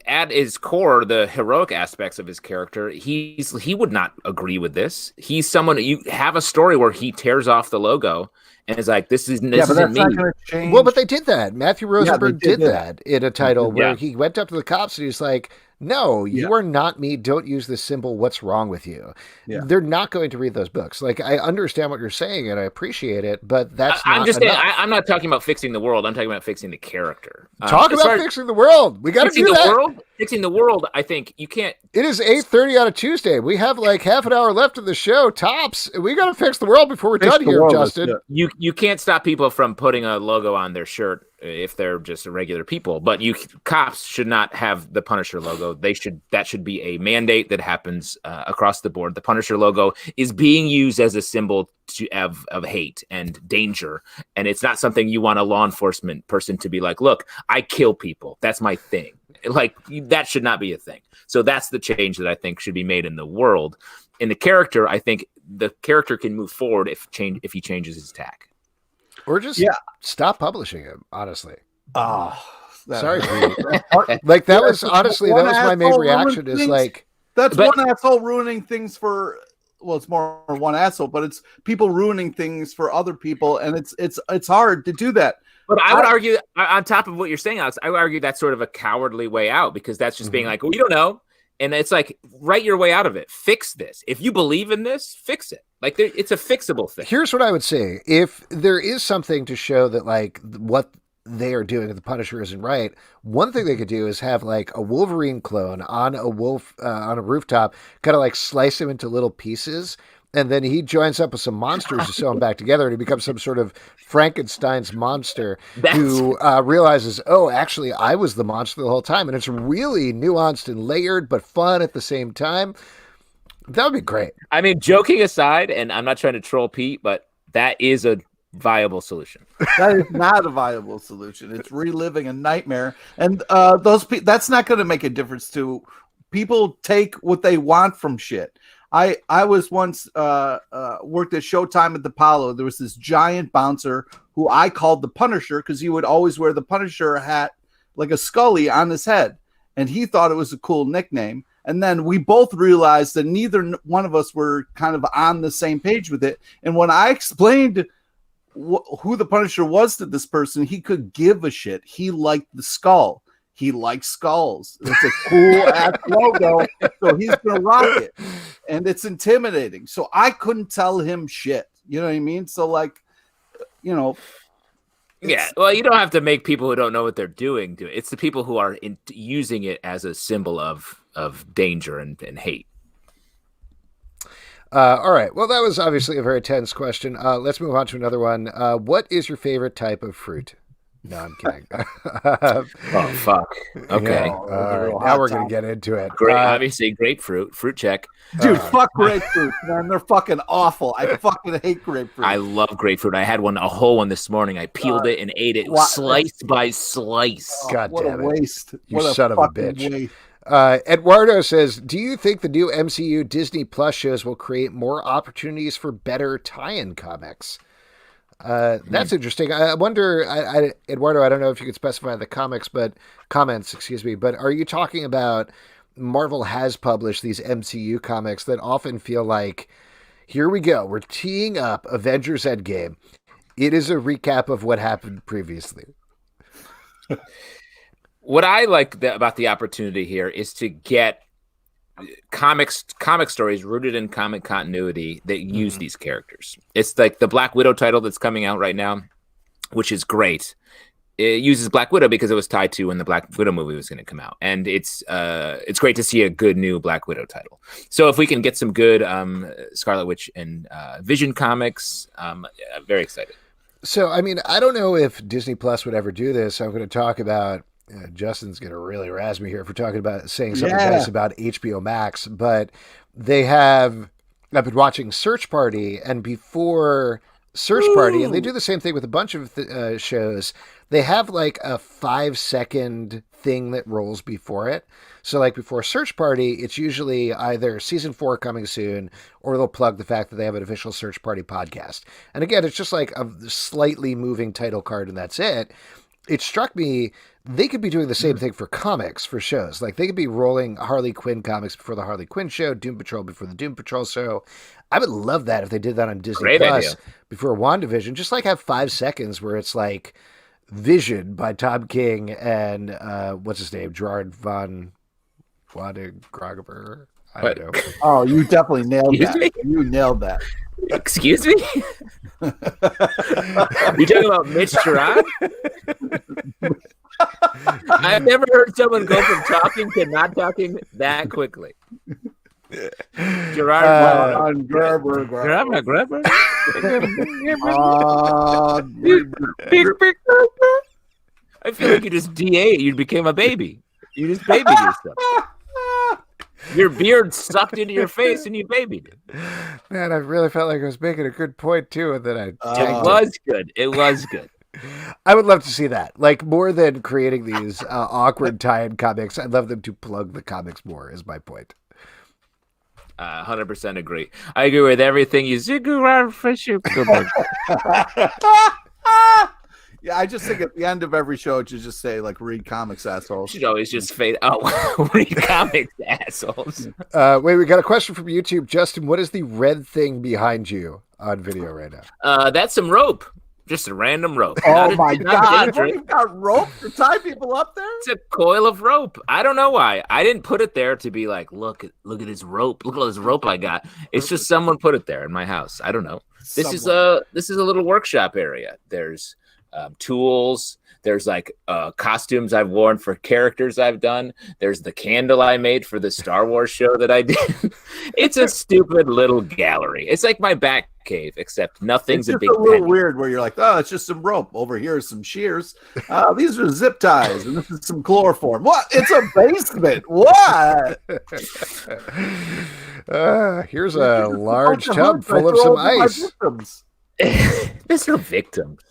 at his core, the heroic aspects of his character, he would not agree with this. He's someone, you have a story where he tears off the logo and is like, this isn't me. Well, but they did that. Matthew Rosenberg did that in a title where he went up to the cops and he's like, no, you are not me. Don't use this symbol. What's wrong with you? Yeah. They're not going to read those books. Like, I understand what you're saying and I appreciate it, but that's not enough. Saying, I'm not talking about fixing the world. I'm talking about fixing the character. Talk about fixing the world. We got to do that. Fixing the world, I think you can't. It is 8:30 on a Tuesday. We have like half an hour left of the show, tops. We got to fix the world before we're done here, Justin. You can't stop people from putting a logo on their shirt if they're just regular people. But cops should not have the Punisher logo. That should be a mandate that happens across the board. The Punisher logo is being used as a symbol of hate and danger, and it's not something you want a law enforcement person to be like, look, I kill people. That's my thing. Like, that should not be a thing. So that's the change that I think should be made in the world. In the character, I think the character can move forward if he changes his tack. Or just stop publishing him, honestly. Oh, sorry. Like, that was honestly, that was my main reaction is like, one asshole ruining things for, well, it's more one asshole, but it's people ruining things for other people. And it's hard to do that. But I would argue, on top of what you're saying, Alex, I would argue that's sort of a cowardly way out, because that's just being like, well, we don't know. And it's like, write your way out of it. Fix this. If you believe in this, fix it. Like, it's a fixable thing. Here's what I would say. If there is something to show that, like, what they are doing with the Punisher isn't right, one thing they could do is have, like, a Wolverine clone on a wolf on a rooftop, kind of like slice him into little pieces. And then he joins up with some monsters to sew him back together, and he becomes some sort of Frankenstein's monster who realizes, oh, actually, I was the monster the whole time. And it's really nuanced and layered, but fun at the same time. That would be great. I mean, joking aside, and I'm not trying to troll Pete, but that is a viable solution. That is not a viable solution. It's reliving a nightmare. And that's not going to make a difference to people. Take what they want from shit. I was once worked at Showtime at the Apollo. There was this giant bouncer who I called the Punisher because he would always wear the Punisher hat like a Scully on his head. And he thought it was a cool nickname. And then we both realized that neither one of us were kind of on the same page with it. And when I explained who the Punisher was to this person, he could give a shit. He liked the skull. He likes skulls. It's a cool ass logo, so he's gonna rock it, and it's intimidating. So I couldn't tell him shit. You know what I mean? So, like, you know, yeah. Well, you don't have to make people who don't know what they're doing do it. It's the people who are using it as a symbol of danger and hate. All right. Well, that was obviously a very tense question. Let's move on to another one. What is your favorite type of fruit? No, I'm kidding. Oh, fuck. Okay. Yeah, all right. Now we're going to get into it. Obviously, grapefruit. Fruit check. Dude, fuck grapefruit, man. They're fucking awful. I fucking hate grapefruit. I love grapefruit. I had a whole one this morning. I peeled it and ate it slice by slice. God what damn a waste. You what son a of a fucking bitch. Waste. Eduardo says, do you think the new MCU Disney Plus shows will create more opportunities for better tie-in comics? That's interesting. I wonder, Eduardo, I don't know if you could specify the comments, but are you talking about Marvel has published these MCU comics that often feel like, here we go, we're teeing up Avengers Endgame. It is a recap of what happened previously. What I like about the opportunity here is to get comic stories rooted in comic continuity that use these characters. It's like the Black Widow title that's coming out right now, which is great. It uses Black Widow because it was tied to when the Black Widow movie was going to come out, and it's great to see a good new Black Widow title. So if we can get some good Scarlet Witch and Vision comics, I'm very excited. So I mean, I don't know if Disney Plus would ever do this. I'm going to talk about. Justin's going to really razz me here for saying something nice about HBO Max, but I've been watching Search Party, and before Search Party, and they do the same thing with a bunch of shows, they have like a 5-second thing that rolls before it. So like before Search Party, it's usually either season 4 coming soon, or they'll plug the fact that they have an official Search Party podcast. And again, it's just like a slightly moving title card, and that's it. It struck me they could be doing the same thing for comics, for shows. Like they could be rolling Harley Quinn comics before the Harley Quinn show, Doom Patrol before the Doom Patrol show. I would love that if they did that on Disney Plus before WandaVision. Just like have 5 seconds where it's like Vision by Tom King and what's his name? Gerard von Grageber. I don't know. Oh, you definitely nailed that. You nailed that. Excuse me? You talking about Mitch Gerard? I've never heard someone go from talking to not talking that quickly. Gerard Gerber. I feel like you just DA'd. You became a baby. You just babied yourself. Your beard sucked into your face and you babied it. Man, I really felt like I was making a good point too, and then It was good. It was good. I would love to see that. Like, more than creating these awkward tie-in comics, I'd love them to plug the comics more, is my point. 100% agree. I agree with everything you said. Yeah, I just think at the end of every show, it should just say, like, read comics, assholes. Should always just fade out. Read comics, assholes. Wait, we got a question from YouTube. Justin, what is the red thing behind you on video right now? That's some rope. Just a random rope. Oh, my God. You've got rope to tie people up there? It's a coil of rope. I don't know why. I didn't put it there to be like, look at this rope. Look at all this rope I got. It's just someone put it there in my house. I don't know. This is a little workshop area. There's tools. There's like costumes I've worn for characters I've done. There's the candle I made for the Star Wars show that I did. It's a stupid little gallery. It's like my back cave, except nothing's it's a big. It's a little weird where you're like, oh, it's just some rope. Over here is some shears. These are zip ties, and this is some chloroform. What? It's a basement. What? Here's a large tub full of some ice. There's no victims.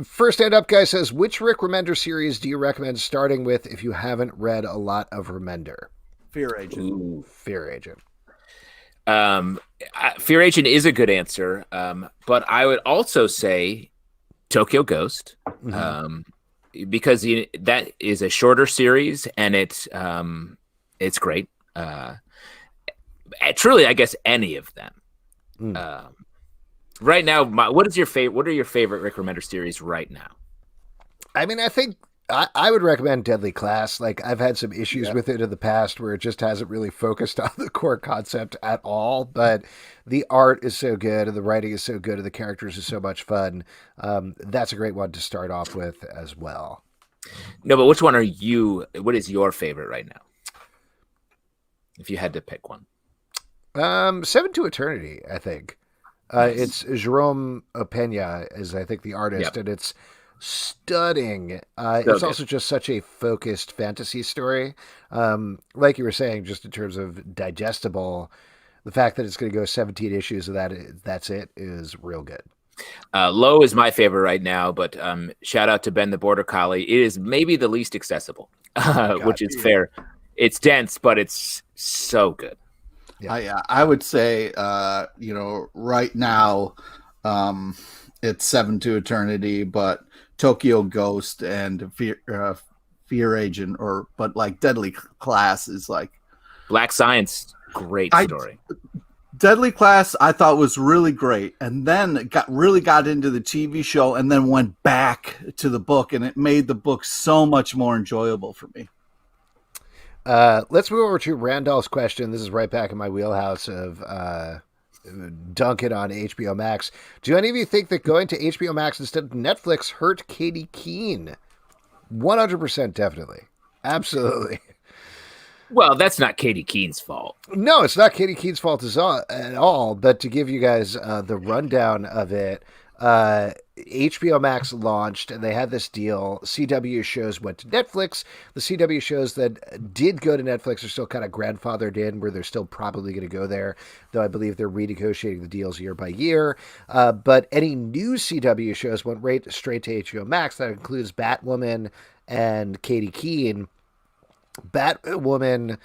First Stand Up Guy says, which Rick Remender series do you recommend starting with if you haven't read a lot of Remender? Fear Agent. Ooh. Fear Agent. Fear Agent is a good answer, but I would also say Tokyo Ghost, because that is a shorter series and it's great. Truly, I guess any of them. Right now, what are your favorite Rick Remender series right now? I mean, I think I would recommend Deadly Class. Like, I've had some issues with it in the past where it just hasn't really focused on the core concept at all. But the art is so good and the writing is so good and the characters are so much fun. That's a great one to start off with as well. No, but which one what is your favorite right now? If you had to pick one. 7 to Eternity, I think. Nice. It's Jerome Pena is, I think, the artist, and it's stunning. It's also just such a focused fantasy story. Like you were saying, just in terms of digestible, the fact that it's going to go 17 issues of that's it is real good. Low is my favorite right now, but shout out to Ben the Border Collie. It is maybe the least accessible, which is fair. It's dense, but it's so good. Yeah. I would say, right now, it's 7 to Eternity, but Tokyo Ghost and Fear Agent, but like Deadly Class is like Black Science, great story. Deadly Class, I thought was really great, and then got into the TV show, and then went back to the book, and it made the book so much more enjoyable for me. Let's move over to Randolph's question. This is right back in my wheelhouse of dunking on HBO Max. Do any of you think that going to HBO Max instead of Netflix hurt Katie Keene? 100% definitely. Absolutely. Well, that's not Katie Keene's fault. No, it's not Katie Keene's fault at all. But to give you guys the rundown of it, HBO Max launched and they had this deal. CW shows went to Netflix. The CW shows that did go to Netflix are still kind of grandfathered in, where they're still probably going to go there, though I believe they're renegotiating the deals year by year. But any new CW shows went right straight to HBO Max. That includes Batwoman and Katie Keene. Batwoman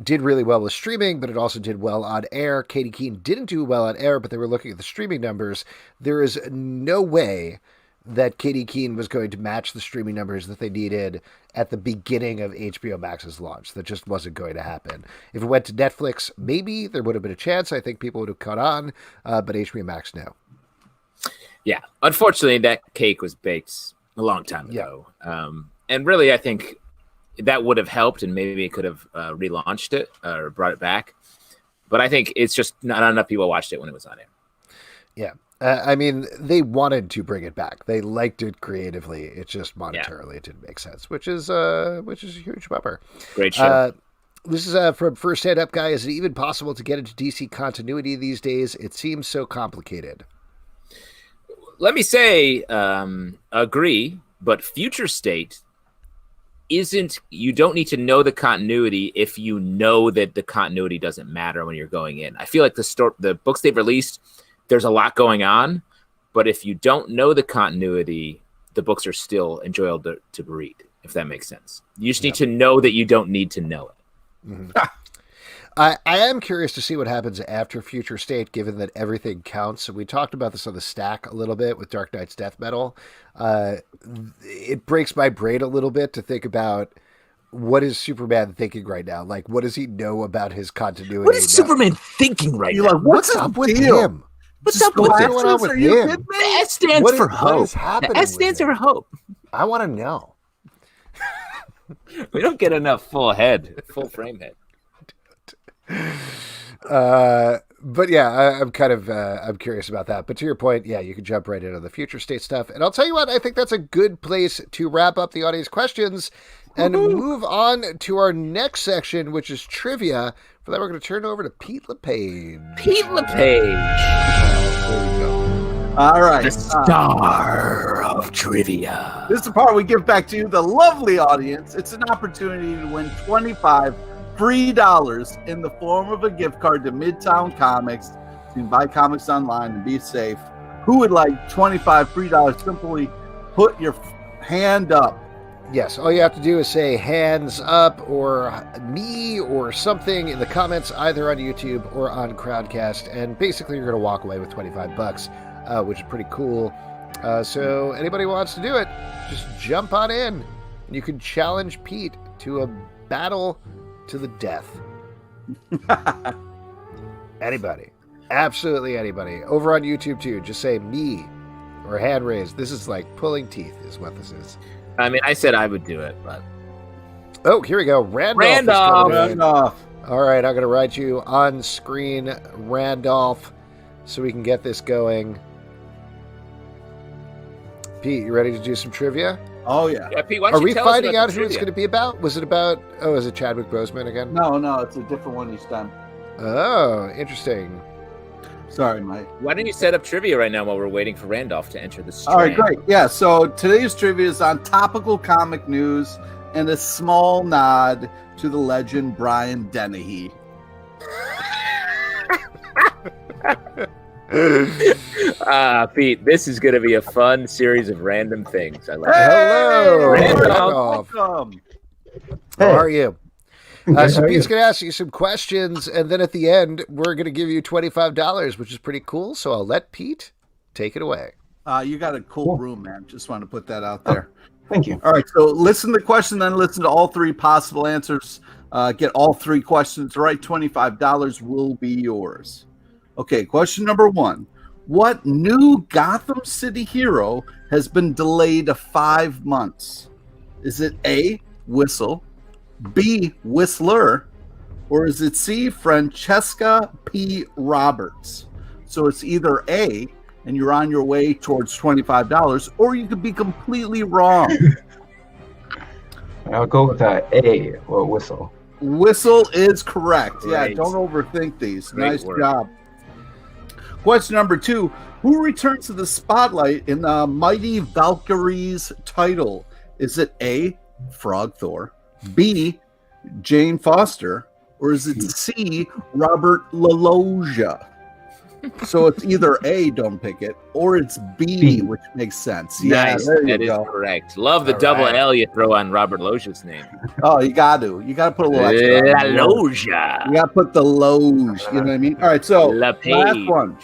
did really well with streaming, but it also did well on air. Katie Keene didn't do well on air, but they were looking at the streaming numbers. There is no way that Katie Keene was going to match the streaming numbers that they needed at the beginning of HBO Max's launch. That just wasn't going to happen. If it went to Netflix, maybe there would have been a chance. I think people would have caught on, but HBO Max, no. Yeah, unfortunately, that cake was baked a long time ago. Yeah. And really, I think that would have helped, and maybe it could have relaunched it or brought it back. But I think it's just not enough people watched it when it was on air. Yeah. I mean, they wanted to bring it back. They liked it creatively. It's just monetarily it didn't make sense, which is a huge bummer. Great show. This is from First Stand Up Guy. Is it even possible to get into DC continuity these days? It seems so complicated. Let me say, agree, but Future State you don't need to know the continuity if you know that the continuity doesn't matter when you're going in. I feel like the books they've released, there's a lot going on, but if you don't know the continuity, the books are still enjoyable to read, if that makes sense. You just need to know that you don't need to know it. Mm-hmm. I am curious to see what happens after Future State, given that everything counts. So we talked about this on the stack a little bit with Dark Knight's Death Metal. It breaks my brain a little bit to think about what is Superman thinking right now. Like, what does he know about his continuity? What is Superman thinking right now? Like, what's up with him? What's up with him? The S stands for hope. The S stands for hope. I want to know. We don't get enough full frame head. But yeah, I'm kind of I'm curious about that. But to your point, yeah, you can jump right into the Future State stuff. And I'll tell you what, I think that's a good place to wrap up the audience questions and move on to our next section, which is trivia. For that, we're going to turn over to Pete LePage. Pete LePage. There we go. All right. The star of trivia. This is the part we give back to you, the lovely audience. It's an opportunity to win 25 free dollars in the form of a gift card to Midtown Comics. You can buy comics online and be safe. Who would like 25 free dollars? Simply put your hand up. Yes, all you have to do is say hands up or me or something in the comments, either on YouTube or on Crowdcast, and basically you're going to walk away with $25, which is pretty cool. So anybody who wants to do it, just jump on in. You can challenge Pete to a battle to the death. Anybody. Absolutely anybody. Over on YouTube too. Just say me or hand raised. This is like pulling teeth is what this is. I mean, I said I would do it, but... Oh, here we go. Randolph. All right, I'm going to write you on screen, Randolph, so we can get this going. Pete, you ready to do some trivia? Oh, yeah. Yeah, Pete, why don't Are you we tell us finding about out who it's going to be about? Was it about... Oh, is it Chadwick Boseman again? No, it's a different one each time. Oh, interesting. Sorry, Mike. Why don't you set up trivia right now while we're waiting for Randolph to enter the stream? All right, great. Yeah, so today's trivia is on topical comic news and a small nod to the legend Brian Dennehy. Pete, this is going to be a fun series of random things. I like Hello, Randolph. Randolph. Welcome. How are you? So Pete's going to ask you some questions, and then at the end, we're going to give you $25, which is pretty cool. So I'll let Pete take it away. You got a cool room, man. Just want to put that out there. Thank you. All right, so listen to the question, then listen to all three possible answers. Get all three questions right. $25 will be yours. Okay, question number 1. What new Gotham City hero has been delayed 5 months? Is it A, Whistle, B, Whistler, or is it C, Francesca P. Roberts? So it's either A, and you're on your way towards $25, or you could be completely wrong. I'll go with A, or Whistle. Whistle is correct. Great. Yeah, don't overthink these. Great Nice work. job. Question number 2. Who returns to the spotlight in the Mighty Valkyries title? Is it A, Frog Thor, B, Jane Foster, or is it C, Robert LaLoggia? So it's either A, don't pick it, or it's B, which makes sense. Yeah, Nice. there you That is go. correct. Love the All double right. L you throw on Robert Loggia's name. Oh, you got to put a little extra. La on it. Loggia. You got to put the Loge. You know what I mean? All right, so La last Page. one.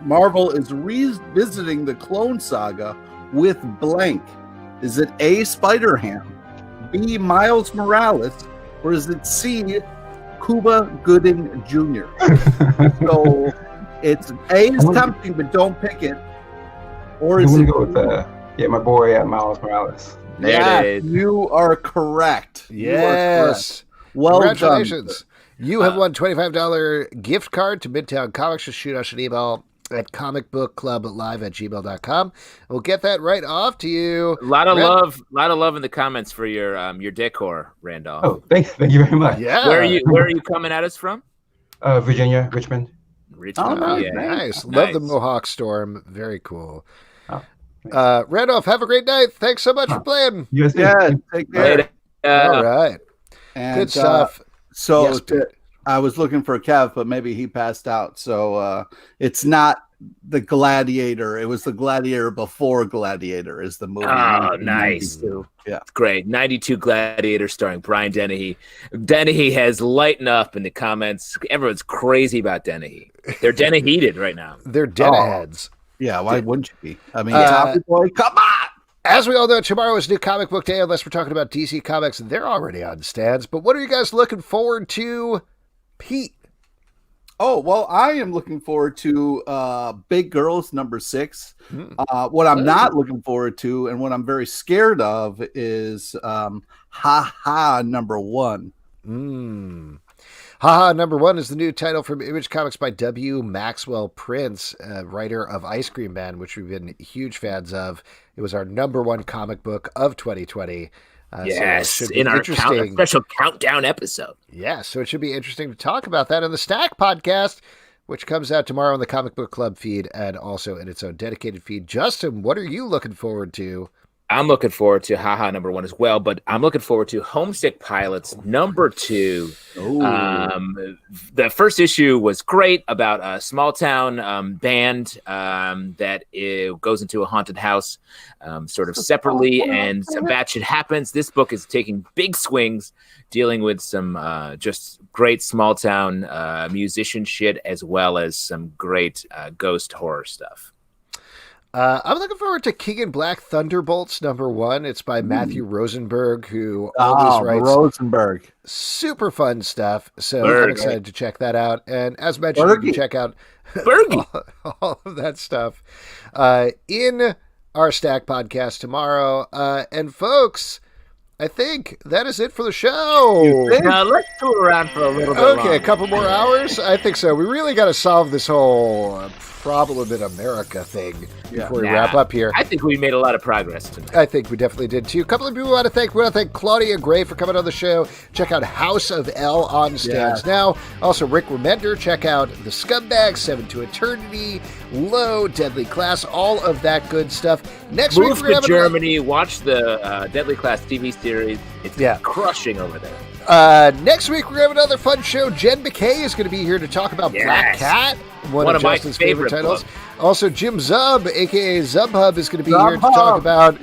Marvel is revisiting the Clone Saga with blank. Is it A, Spider-Ham, B, Miles Morales, or is it C, Cuba Gooding Jr.? So it's A is tempting, but don't pick it. Or I'm is going it to go with my boy Miles Morales. There Yes, it is. you are correct. You are Yes. correct. Well Congratulations. done. You have won $25 gift card to Midtown Comics. Just shoot us an email at comicbookclublive@gmail.com. We'll get that right off to you. A lot of Rand- love in the comments for your decor, Randolph. Oh, thank you very much. Yeah. Where are you coming at us from? Virginia, Richmond. Richmond. Oh, yeah. Nice. Love the Nice. Mohawk Storm. Very cool. Oh, Randolph, have a great night. Thanks so much for playing. You guys too. Yeah, take care. Later. All right. And, Good stuff. So Yes, Pete. I was looking for Kev, but maybe he passed out. So it's not the Gladiator. It was the Gladiator before Gladiator is the movie. Oh, nice. 1992. Yeah. Great. 92 Gladiator starring Brian Dennehy. Dennehy has lightened up in the comments. Everyone's crazy about Dennehy. They're Dennehy-heated right now. They're dead heads. Yeah, why wouldn't you be? I mean, Uh, Tommy Boy, come on! As we all know, tomorrow is New Comic Book Day, unless we're talking about DC Comics. They're already on stands. But what are you guys looking forward to, Pete? Oh, well, I am looking forward to Big Girls #6. What I'm not looking forward to and what I'm very scared of is Ha Ha #1. Haha, #1 is the new title from Image Comics by W. Maxwell Prince, writer of Ice Cream Man, which we've been huge fans of. It was our #1 comic book of 2020. Yes, so it should be in our interesting. special countdown episode. Yeah, so it should be interesting to talk about that on the Stack podcast, which comes out tomorrow on the Comic Book Club feed and also in its own dedicated feed. Justin, what are you looking forward to? I'm looking forward to Haha #1 as well, but I'm looking forward to Homesick Pilots #2. The first issue was great about a small town band that goes into a haunted house sort of separately, and some bad shit happens. This book is taking big swings, dealing with some just great small town musician shit, as well as some great ghost horror stuff. I'm looking forward to King in Black Thunderbolts #1. It's by Matthew Rosenberg, who always writes Rosenberg. super fun stuff. So Berg. I'm excited to check that out. And as mentioned, you can check out Bergie. all of that stuff in our Stack podcast tomorrow. And folks, I think that is it for the show. Now let's tour around for a little bit Okay, longer. a couple more hours? I think so. We really got to solve this whole problem in America thing before we wrap up here. I think we made a lot of progress tonight. I think we definitely did too. A couple of people we want to thank. We want to thank Claudia Gray for coming on the show. Check out House of L on stands now. Also, Rick Remender. Check out The Scumbag, 7 to Eternity, Low, Deadly Class, all of that good stuff. Next week, Move we're going to to have Germany, watch the Deadly Class TV series. It's crushing over there. next week, we're going to have another fun show. Jen McKay is going to be here to talk about Black Yes. Cat, one of my Justin's favorite titles. books. Also, Jim Zub, a.k.a. Zubhub, is going to be here to talk about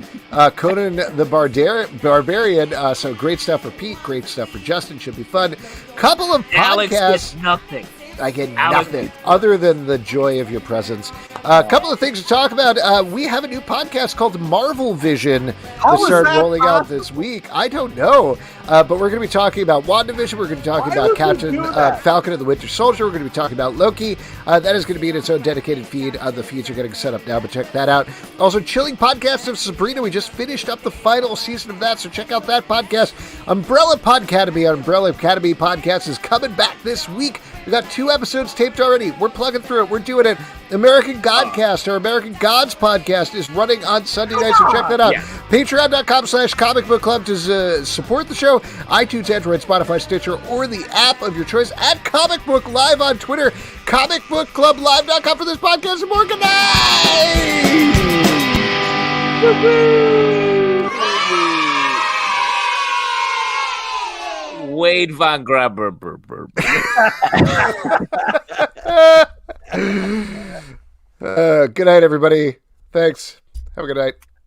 Conan the Barbarian. So great stuff for Pete, great stuff for Justin. Should be fun. Couple of Alex podcasts. gets nothing. I get nothing other than the joy of your presence. A couple of things to talk about. We have a new podcast called Marvel Vision to start rolling out this week. I don't know, but we're going to be talking about WandaVision. We're going to be talking about Captain Falcon and the Winter Soldier. We're going to be talking about Loki. That is going to be in its own dedicated feed. The feeds are getting set up now, but check that out. Also, Chilling Podcast of Sabrina. We just finished up the final season of that, so check out that podcast. Umbrella Academy podcast is coming back this week. We got 2 episodes taped already. We're plugging through it. We're doing it. American Godcast, our American Gods podcast, is running on Sunday night, so check that out. Yeah. Patreon.com/Comic Book Club to support the show. iTunes, Android, Spotify, Stitcher, or the app of your choice. At Comic Book Live on Twitter. ComicBookClubLive.com for this podcast and more. Good night! Wade Von Grabber. Good night, everybody. Thanks. Have a good night.